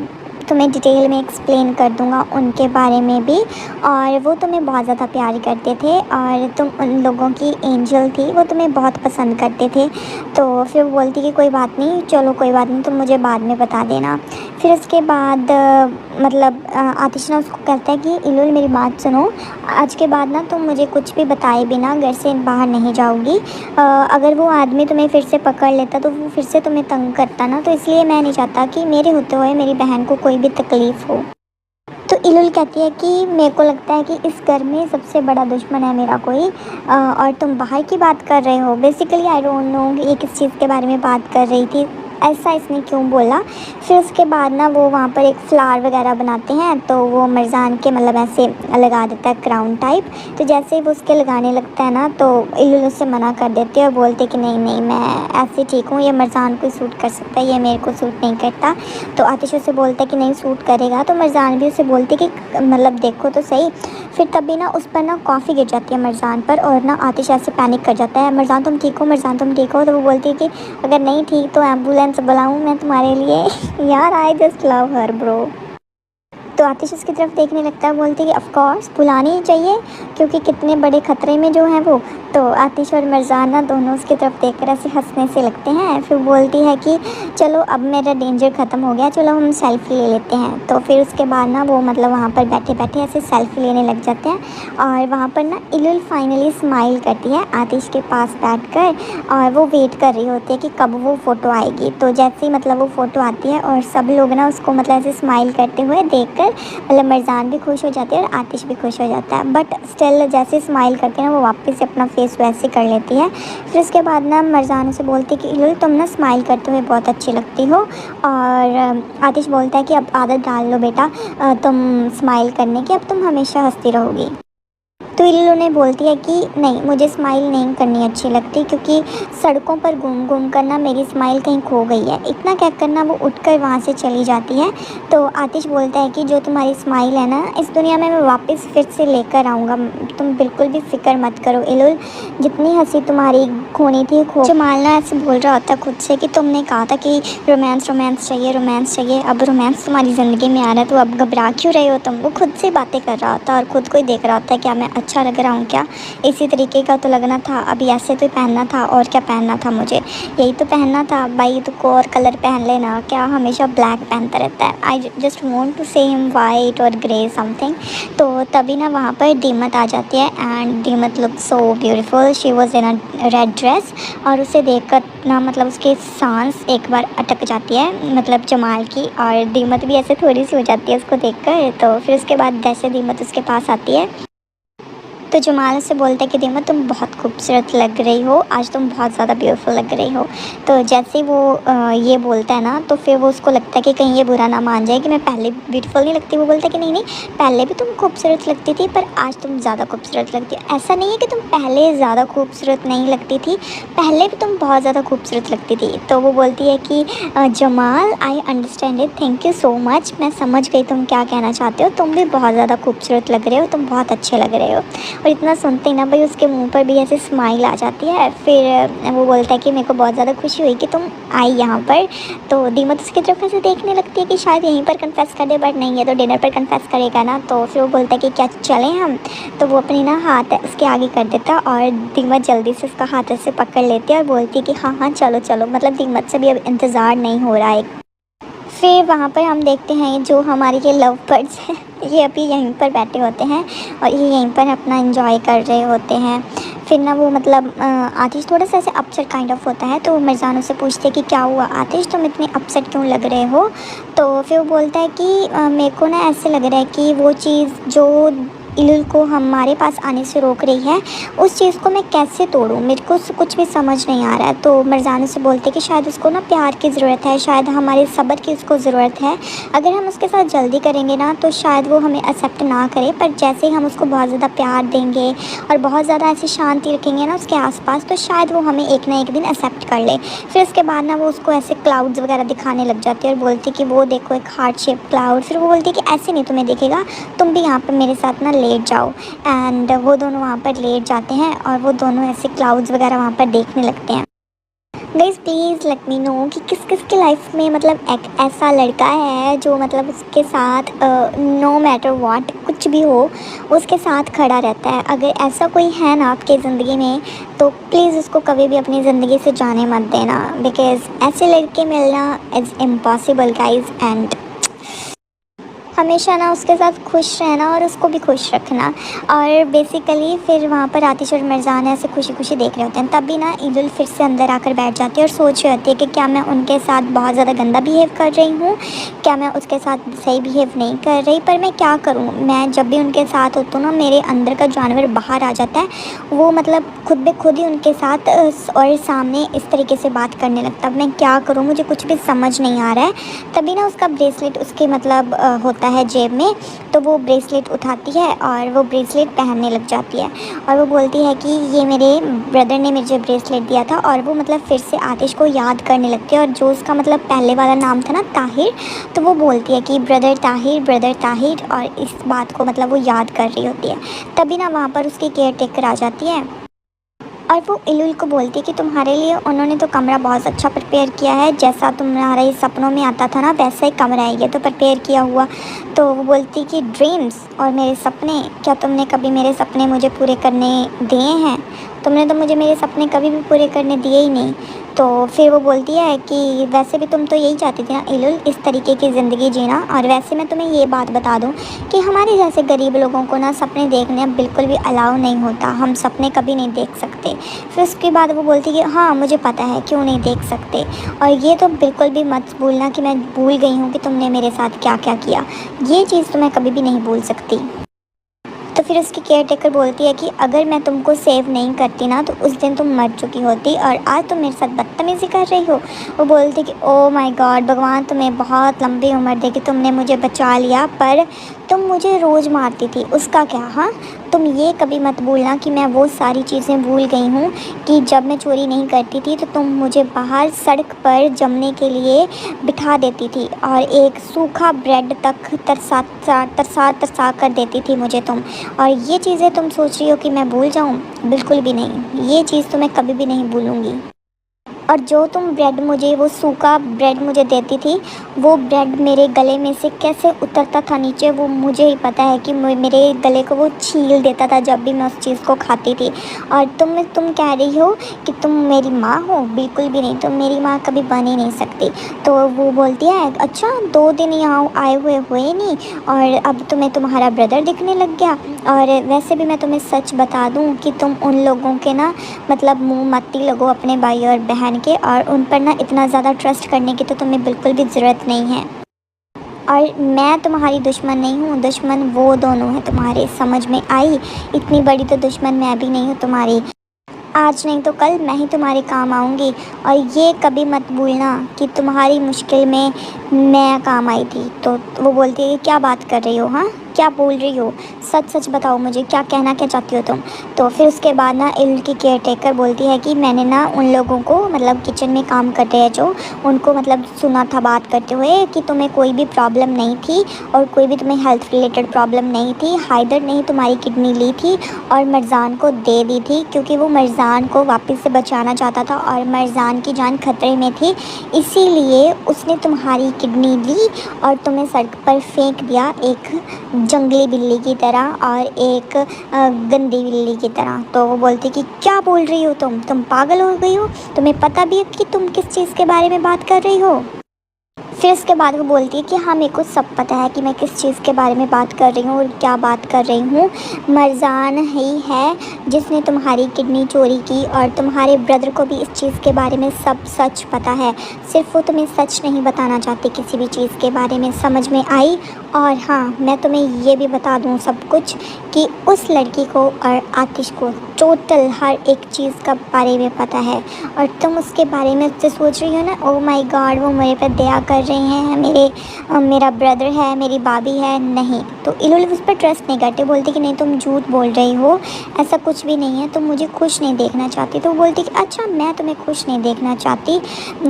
तुम्हें डिटेल में एक्सप्लेन कर दूंगा उनके बारे में भी। और वो तुम्हें बहुत ज़्यादा प्यार करते थे और तुम उन लोगों की एंजल थी, वो तुम्हें बहुत पसंद करते थे। तो फिर वो बोलती कि कोई बात नहीं, चलो कोई बात नहीं, तुम मुझे बाद में बता देना। फिर उसके बाद मतलब आतिश ना उसको कहता है कि इलुल मेरी बात सुनो, आज के बाद ना तुम मुझे कुछ भी बताए बिना घर से बाहर नहीं जाओगी। अगर वो आदमी तुम्हें फिर से पकड़ लेता तो वो फिर से तुम्हें तंग करता ना, तो इसलिए मैं नहीं चाहता कि मेरे होते हुए मेरी बहन को कोई भी तकलीफ़ हो। तो इलुल कहती है कि मेरे को लगता है कि इस घर में सबसे बड़ा दुश्मन है मेरा कोई, और तुम बाहर की बात कर रहे हो। बेसिकली आई डोंट नो ये किस चीज़ के बारे में बात कर रही थी। ऐसा इसने क्यों बोला। फिर उसके बाद ना वो वहाँ पर एक फ्लावर वगैरह बनाते हैं, तो वो मरजान के मतलब ऐसे लगा देता है क्राउन टाइप। तो जैसे ही वो उसके लगाने लगता है ना, तो इल्लुल उससे मना कर देती है और बोलते कि नहीं नहीं, मैं ऐसे ठीक हूँ, ये मरजान को सूट कर सकता है, ये मेरे को सूट नहीं करता। तो आतिश उसे बोलता है कि नहीं सूट करेगा। तो मरजान भी उसे बोलती कि मतलब देखो तो सही। फिर तभी ना उस पर ना कॉफ़ी गिर जाती है मरजान पर, और ना आतिश ऐसे पैनिक कर जाता है, मरजान तुम ठीक हो, मरजान तुम ठीक हो। तो वो बोलती है कि अगर नहीं ठीक तो एम्बुलेंस बुलाऊं मैं तुम्हारे लिए। यार I just love her bro. तो आतिश उसकी तरफ देखने लगता है, बोलती है कि ऑफ कोर्स बुलानी ही चाहिए, क्योंकि कितने बड़े खतरे में जो है वो। तो आतिश और मरजान ना दोनों उसकी तरफ देखकर ऐसे हंसने से लगते हैं। फिर बोलती है कि चलो अब मेरा डेंजर ख़त्म हो गया, चलो हम सेल्फी ले लेते हैं। तो फिर उसके बाद ना वो मतलब वहाँ पर बैठे बैठे ऐसे सेल्फी लेने लग जाते हैं। और वहाँ पर ना इल्लुल फाइनली स्माइल करती है आतिश के पास बैठकर, और वो वेट कर रही होती है कि कब वो फ़ोटो आएगी। तो जैसे ही मतलब वो फ़ोटो आती है और सब लोग ना उसको मतलब ऐसे स्माइल करते हुए देखकर मतलब मरजान भी खुश हो जाती है और आतिश भी खुश हो जाता है। बट स्टिल जैसे स्माइल करते हैं ना, वो वापस से अपना फेस वैसे कर लेती है। फिर उसके बाद ना मरजान उसे बोलती है कि इल्लुल तुम ना स्माइल करते हुए बहुत अच्छी लगती हो। और आतिश बोलता है कि अब आदत डाल लो बेटा तुम स्माइल करने की, अब तुम हमेशा हंसती रहोगी। तो इल्लू ने बोलती है कि नहीं, मुझे स्माइल नहीं करनी अच्छी लगती, क्योंकि सड़कों पर घूम घूम कर ना मेरी स्माइल कहीं खो गई है। इतना कह कर ना वो उठकर वहाँ से चली जाती है। तो आतिश बोलता है कि जो तुम्हारी स्माइल है ना, इस दुनिया में मैं वापस फिर से लेकर आऊँगा, तुम बिल्कुल भी फिक्र मत करो इल्लुल, जितनी हंसी तुम्हारी खोनी थी खो। जमाल ना ऐसे बोल रहा होता खुद से कि तुमने कहा था कि रोमांस रोमांस चाहिए, रोमांस चाहिए, अब रोमांस तुम्हारी ज़िंदगी में आ रहा है, तो अब घबरा क्यों रहे हो तुम। वो खुद से बातें कर रहा होता और खुद को ही देख रहा होता है, क्या मैं अच्छा लग रहा हूँ क्या, इसी तरीके का तो लगना था, अभी ऐसे तो पहनना था, और क्या पहनना था मुझे, यही तो पहनना था भाई, तो को और कलर पहन लेना, क्या हमेशा ब्लैक पहनता रहता है। I just want to say him white और ग्रे समथिंग। तो तभी ना वहाँ पर दीमत आ जाती है, एंड दीमत look so beautiful, she was in a red dress. और उसे देख कर ना मतलब उसकी सांस एक बार अटक जाती है मतलब जमाल की, और दीमत भी ऐसे थोड़ी सी हो जाती है उसको देख कर। तो फिर उसके बाद जैसे दीमत उसके पास आती है, तो जमाल से बोलता है कि दीमत तुम बहुत खूबसूरत लग रही हो, आज तुम बहुत ज़्यादा ब्यूटीफुल लग रही हो। तो जैसे ही वो ये बोलता है ना, तो फिर वो उसको लगता है कि कहीं ये बुरा ना मान जाए कि मैं पहले ब्यूटीफुल नहीं लगती। वो बोलता है कि नहीं नहीं, पहले भी तुम खूबसूरत लगती थी, पर आज तुम ज़्यादा खूबसूरत लगती हो। ऐसा नहीं है कि तुम पहले ज़्यादा खूबसूरत नहीं लगती थी, पहले भी तुम बहुत ज़्यादा खूबसूरत लगती थी। तो वो बोलती है कि Jamal I understand it, thank you so much, मैं समझ गई तुम क्या कहना चाहते हो, तुम भी बहुत ज़्यादा खूबसूरत लग रहे हो, तुम बहुत अच्छे लग रहे हो। और इतना सुनते ही ना भाई उसके मुंह पर भी ऐसे स्माइल आ जाती है। फिर वो बोलता है कि मेरे को बहुत ज़्यादा खुशी हुई कि तुम आई यहाँ पर। तो दीमत उसकी तरफ ऐसे देखने लगती है कि शायद यहीं पर कन्फेस कर दे, बट नहीं है तो डिनर पर कन्फेस करेगा ना। तो फिर वो बोलता है कि क्या चलें हम। तो वो अपनी ना हाथ उसके आगे कर देता और दीमत जल्दी से उसका हाथ ऐसे पकड़ लेती है और बोलती है कि हाँ हाँ चलो चलो, मतलब दीमत से भी अब इंतज़ार नहीं हो रहा है। फिर वहाँ पर हम देखते हैं जो हमारे ये लव बर्ड्स हैं, ये अभी यहीं पर बैठे होते हैं और ये यहीं पर अपना एंजॉय कर रहे होते हैं। फिर ना वो मतलब आतिश थोड़ा सा ऐसे अपसेट काइंड ऑफ होता है, तो मरजान उससे पूछते हैं कि क्या हुआ आतिश, तुम इतने अपसेट क्यों लग रहे हो। तो फिर वो बोलता है कि मेरे को ना ऐसे लग रहा है कि वो चीज़ जो इल्लुल को हमारे पास आने से रोक रही है, उस चीज़ को मैं कैसे तोड़ूं, मेरे को कुछ भी समझ नहीं आ रहा है। तो मरजान से बोलते कि शायद उसको ना प्यार की ज़रूरत है, शायद हमारे सब्र की उसको ज़रूरत है। अगर हम उसके साथ जल्दी करेंगे ना तो शायद वो हमें एक्सेप्ट ना करे, पर जैसे ही हम उसको बहुत ज़्यादा प्यार देंगे और बहुत ज़्यादा ऐसी शांति रखेंगे ना उसके आसपास, तो शायद वो हमें एक ना एक दिन एक्सेप्ट कर ले। फिर उसके बाद ना वो उसको ऐसे क्लाउड्स वगैरह दिखाने लग जाती है और बोलती कि वो देखो एक हार्ट शेप क्लाउड। फिर वो बोलती कि ऐसे नहीं तुम्हें दिखेगा, तुम भी यहाँ पर मेरे साथ ना लेट जाओ। एंड वो दोनों वहाँ पर लेट जाते हैं और वो दोनों ऐसे क्लाउड्स वगैरह वहाँ पर देखने लगते हैं। Guys please let me know कि किस किस की लाइफ में मतलब एक ऐसा लड़का है जो मतलब उसके साथ नो मैटर व्हाट कुछ भी हो उसके साथ खड़ा रहता है। अगर ऐसा कोई है ना आपके ज़िंदगी में, तो प्लीज़ उसको कभी भी अपनी ज़िंदगी से जाने मत देना, बिकॉज़ ऐसे लड़के मिलना इज़ इम्पॉसिबल गाइस। एंड हमें हमेशा ना उसके साथ खुश रहना और उसको भी खुश रखना। और बेसिकली फिर वहाँ पर आतिश और मिर्ज़ान ऐसे खुशी खुशी देख रहे होते हैं। तभी ना इलुल फिर से अंदर आकर बैठ जाती है और सोच रही होती है कि क्या मैं उनके साथ बहुत ज़्यादा गंदा बिहेव कर रही हूँ, क्या मैं उसके साथ सही बिहेव नहीं कर रही, पर मैं क्या करूँ, मैं जब भी उनके साथ होती हूँ ना मेरे अंदर का जानवर बाहर आ जाता है, वो मतलब खुद ब खुद ही उनके साथ और सामने इस तरीके से बात करने लगता है। अब मैं क्या करूँ, मुझे कुछ भी समझ नहीं आ रहा है। तभी ना उसका ब्रेसलेट उसके मतलब होता है जेब में, तो वो ब्रेसलेट उठाती है और वो ब्रेसलेट पहनने लग जाती है और वो बोलती है कि ये मेरे ब्रदर ने मुझे ब्रेसलेट दिया था। और वो मतलब फिर से आतिश को याद करने लगती है और जो उसका मतलब पहले वाला नाम था ना ताहिर, तो वो बोलती है कि ब्रदर ताहिर और इस बात को मतलब वो याद कर रही होती है। तभी ना वहाँ पर उसकी केयर टेकर आ जाती है और वो इलुल को बोलती है कि तुम्हारे लिए उन्होंने तो कमरा बहुत अच्छा प्रिपेयर किया है, जैसा तुम्हारे सपनों में आता था ना वैसा ही कमरा है ये तो प्रिपेयर किया हुआ। तो वो बोलती कि ड्रीम्स और मेरे सपने, क्या तुमने कभी मेरे सपने मुझे पूरे करने दिए हैं? तुमने तो मुझे मेरे सपने कभी भी पूरे करने दिए ही नहीं। तो फिर वो बोलती है कि वैसे भी तुम तो यही चाहती थी ना इलुल, इस तरीके की ज़िंदगी जीना। और वैसे मैं तुम्हें ये बात बता दूं कि हमारे जैसे गरीब लोगों को ना सपने देखने बिल्कुल भी अलाउ नहीं होता, हम सपने कभी नहीं देख सकते। फिर उसके बाद वो बोलती कि हाँ मुझे पता है क्यों नहीं देख सकते, और ये तो बिल्कुल भी मत भूलना कि मैं भूल गई हूँ कि तुमने मेरे साथ क्या क्या किया, ये चीज़ तो मैं कभी भी नहीं भूल सकती। तो फिर उसकी केयर टेकर बोलती है कि अगर मैं तुमको सेव नहीं करती ना तो उस दिन तुम मर चुकी होती और आज तुम मेरे साथ बदतमीज़ी कर रही हो। वो बोलती कि ओ माय गॉड, भगवान तुम्हें बहुत लंबी उम्र दे कि तुमने मुझे बचा लिया, पर तुम मुझे रोज़ मारती थी, उसका क्या? हाँ, तुम ये कभी मत भूलना कि मैं वो सारी चीज़ें भूल गई हूँ कि जब मैं चोरी नहीं करती थी तो तुम मुझे बाहर सड़क पर जमने के लिए बिठा देती थी और एक सूखा ब्रेड तक तरसा कर देती थी मुझे तुम। और ये चीज़ें तुम सोच रही हो कि मैं भूल जाऊँ? बिल्कुल भी नहीं, ये चीज़ तो मैं कभी भी नहीं भूलूँगी। और जो तुम ब्रेड मुझे, वो सूखा ब्रेड मुझे देती थी, वो ब्रेड मेरे गले में से कैसे उतरता था नीचे वो मुझे ही पता है कि मेरे गले को वो छील देता था जब भी मैं उस चीज़ को खाती थी। और तुम कह रही हो कि तुम मेरी माँ हो? बिल्कुल भी नहीं, तुम मेरी माँ कभी बन ही नहीं सकती। तो वो बोलती है अच्छा 2 दिन यहाँ आए हुए नहीं और अब तुम्हें तुम्हारा ब्रदर दिखने लग गया। और वैसे भी मैं तुम्हें सच बता दूँ कि तुम उन लोगों के ना मतलब मुँह मत ही लगो अपने भाई और बहन के, और उन पर ना इतना ज़्यादा ट्रस्ट करने की तो तुम्हें बिल्कुल भी ज़रूरत नहीं है। और मैं तुम्हारी दुश्मन नहीं हूँ, दुश्मन वो दोनों हैं तुम्हारे, समझ में आई? इतनी बड़ी तो दुश्मन मैं भी नहीं हूँ तुम्हारी, आज नहीं तो कल मैं ही तुम्हारे काम आऊँगी। और ये कभी मत भूलना कि तुम्हारी मुश्किल में मैं काम आई थी। तो वो बोलती है कि क्या बात कर रही हो? हाँ, क्या बोल रही हो? सच बताओ मुझे, क्या कहना क्या चाहती हो तुम? तो फिर उसके बाद ना इलुल की केयर टेकर बोलती है कि मैंने ना उन लोगों को मतलब किचन में काम करते हैं जो, उनको मतलब सुना था बात करते हुए कि तुम्हें कोई भी प्रॉब्लम नहीं थी और कोई भी तुम्हें हेल्थ रिलेटेड प्रॉब्लम नहीं थी। हैदर ने ही तुम्हारी किडनी ली थी और मर्जान को दे दी थी क्योंकि वो मर्जान को वापस से बचाना चाहता था और मर्जान की जान खतरे में थी, इसीलिए उसने तुम्हारी किडनी ली और तुम्हें सड़क पर फेंक दिया, एक जंगली बिल्ली की तरह और एक गंदी बिल्ली की तरह। तो वो बोलती कि क्या बोल रही हो तुम पागल हो गई हो? तुम्हें पता भी है कि तुम किस चीज़ के बारे में बात कर रही हो? फिर उसके बाद वो बोलती है कि हाँ मेरे को सब पता है कि मैं किस चीज़ के बारे में बात कर रही हूँ और क्या बात कर रही हूँ। मर्जान ही है जिसने तुम्हारी किडनी चोरी की और तुम्हारे ब्रदर को भी इस चीज़ के बारे में सब सच पता है, सिर्फ वो तुम्हें सच नहीं बताना चाहती किसी भी चीज़ के बारे में, समझ में आई? और हाँ, मैं तुम्हें ये भी बता दूँ सब कुछ कि उस लड़की को और आतिश को टोटल हर एक चीज़ का बारे में पता है और तुम उसके बारे में उससे सोच रही हो ना ओ माय गॉड वो मेरे पर दया कर रही हैं, मेरा ब्रदर है, मेरी भाभी है। नहीं, तो इलुल उस पर ट्रस्ट नहीं करते, बोलती कि नहीं तुम झूठ बोल रही हो, ऐसा कुछ भी नहीं है, तुम मुझे खुश नहीं देखना चाहती। तो वो बोलती कि अच्छा मैं तुम्हें खुश नहीं देखना चाहती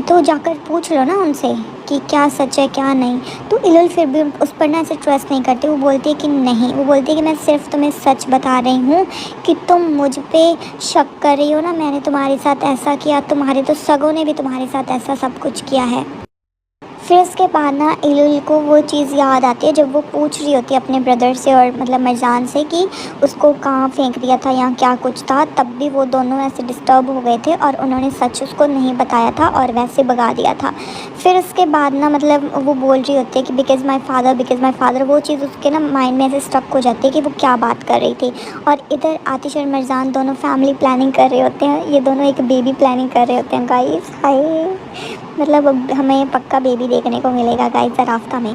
तो जाकर पूछ लो ना उनसे कि क्या सच है क्या नहीं। तो इलुल फिर भी उस पर ना ऐसे ट्रस्ट नहीं करती, वो बोलती है कि नहीं, वो बोलती है कि मैं सिर्फ तुम्हें सच बता रही हूँ कि तुम मुझ पे शक कर रही हो ना, मैंने तुम्हारे साथ ऐसा किया, तुम्हारे तो सगों ने भी तुम्हारे साथ ऐसा सब कुछ किया है। फिर उसके बाद ना इलुल को वो चीज़ याद आती है जब वो पूछ रही होती है अपने ब्रदर से और मतलब मरजान से कि उसको कहाँ फेंक दिया था या क्या कुछ था। तब भी वो दोनों ऐसे डिस्टर्ब हो गए थे और उन्होंने सच उसको नहीं बताया था और वैसे भगा दिया था। फिर उसके बाद ना मतलब वो बोल रही होती है कि बिकॉज़ माय फादर, वो चीज़ उसके ना माइंड में ऐसे स्टक हो जाती है कि वो क्या बात कर रही थी। और इधर आतिश और मरजान दोनों फैमिली प्लानिंग कर रहे होते हैं। ये दोनों एक बेबी प्लानिंग कर रहे होते हैं गाइस। हाय, मतलब अब हमें पक्का बेबी देखने को मिलेगा गाइस राफ्ता में।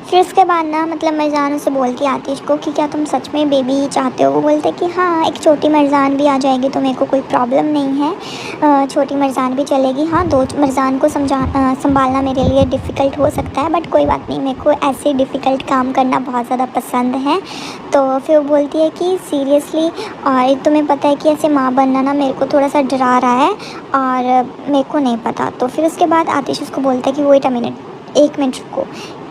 फिर उसके बाद ना मतलब मरजान उसे बोलती है आतिश को कि क्या तुम सच में बेबी चाहते हो। वो बोलते कि हाँ, एक छोटी मरजान भी आ जाएगी तो मेरे को कोई प्रॉब्लम नहीं है, छोटी मरजान भी चलेगी। हाँ, दो मरजान को संभालना मेरे लिए डिफ़िकल्ट हो सकता है, बट कोई बात नहीं, मेरे को ऐसे डिफ़िकल्ट काम करना बहुत ज़्यादा पसंद है। तो फिर वो बोलती है कि सीरियसली, और तुम्हें पता है कि ऐसे माँ बनना ना मेरे को थोड़ा सा डरा रहा है और मेरे को नहीं पता। तो फिर उसके बाद आतिश उसको बोलता है कि वेट अ मिनट, 1 मिनट रुको,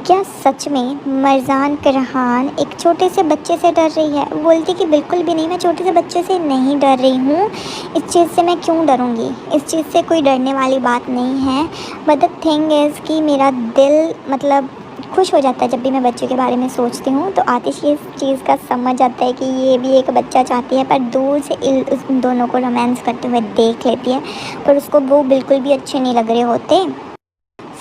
क्या सच में मरजान करहान एक छोटे से बच्चे से डर रही है। वो बोलती कि बिल्कुल भी नहीं, मैं छोटे से बच्चे से नहीं डर रही हूँ। इस चीज़ से मैं क्यों डरूँगी, इस चीज़ से कोई डरने वाली बात नहीं है। बट द थिंग इज़ कि मेरा दिल मतलब खुश हो जाता है जब भी मैं बच्चे के बारे में सोचती हूँ। तो आतिश ये इस चीज़ का समझ आता है कि ये भी एक बच्चा चाहती है, पर दूर से उस दोनों को रोमांस करते हुए देख लेती है, पर उसको वो बिल्कुल भी अच्छे नहीं लग रहे होते।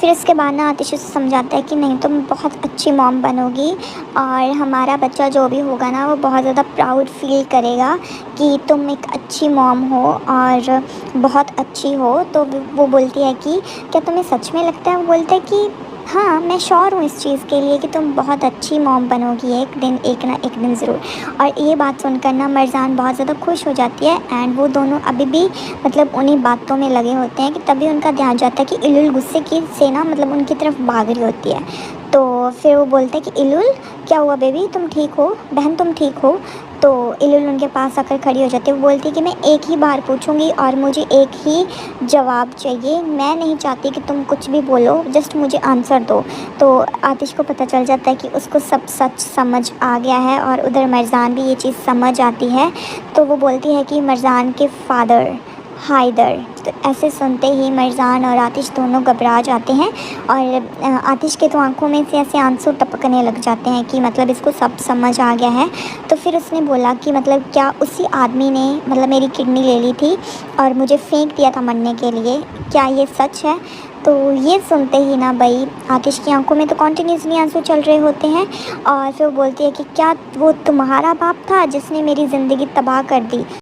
फिर उसके बाद ना आतिश उसे समझाता है कि नहीं, तुम बहुत अच्छी मॉम बनोगी और हमारा बच्चा जो भी होगा ना वो बहुत ज़्यादा प्राउड फील करेगा कि तुम एक अच्छी मॉम हो और बहुत अच्छी हो। तो वो बोलती है कि क्या तुम्हें सच में लगता है। वो बोलता है कि हाँ, मैं श्योर हूँ इस चीज़ के लिए कि तुम बहुत अच्छी मॉम बनोगी एक ना एक दिन ज़रूर। और ये बात सुनकर ना मरजान बहुत ज़्यादा खुश हो जाती है एंड वो दोनों अभी भी मतलब उन्हीं बातों में लगे होते हैं कि तभी उनका ध्यान जाता है कि इलुल गुस्से की से ना मतलब उनकी तरफ भाग रही होती है। तो फिर वो बोलते हैं कि इलुल, क्या हुआ बेबी, तुम ठीक हो, बहन तुम ठीक हो। तो इलुल उनके पास आकर खड़ी हो जाती है। वो बोलती है कि मैं एक ही बार पूछूंगी और मुझे एक ही जवाब चाहिए, मैं नहीं चाहती कि तुम कुछ भी बोलो, जस्ट मुझे आंसर दो। तो आतिश को पता चल जाता है कि उसको सब सच समझ आ गया है और उधर मरजान भी ये चीज़ समझ आती है। तो वो बोलती है कि मरजान के फादर हाइदर। तो ऐसे सुनते ही मरजान और आतिश दोनों घबरा जाते हैं और आतिश के तो आंखों में से ऐसे आंसू टपकने लग जाते हैं कि मतलब इसको सब समझ आ गया है। तो फिर उसने बोला कि मतलब क्या उसी आदमी ने मतलब मेरी किडनी ले ली थी और मुझे फेंक दिया था मरने के लिए, क्या ये सच है। तो ये सुनते ही ना भाई आतिश की आंखों में तो कॉन्टीन्यूसली आंसू चल रहे होते हैं और फिर वो बोलती है कि क्या वो तुम्हारा बाप था जिसने मेरी ज़िंदगी तबाह कर दी।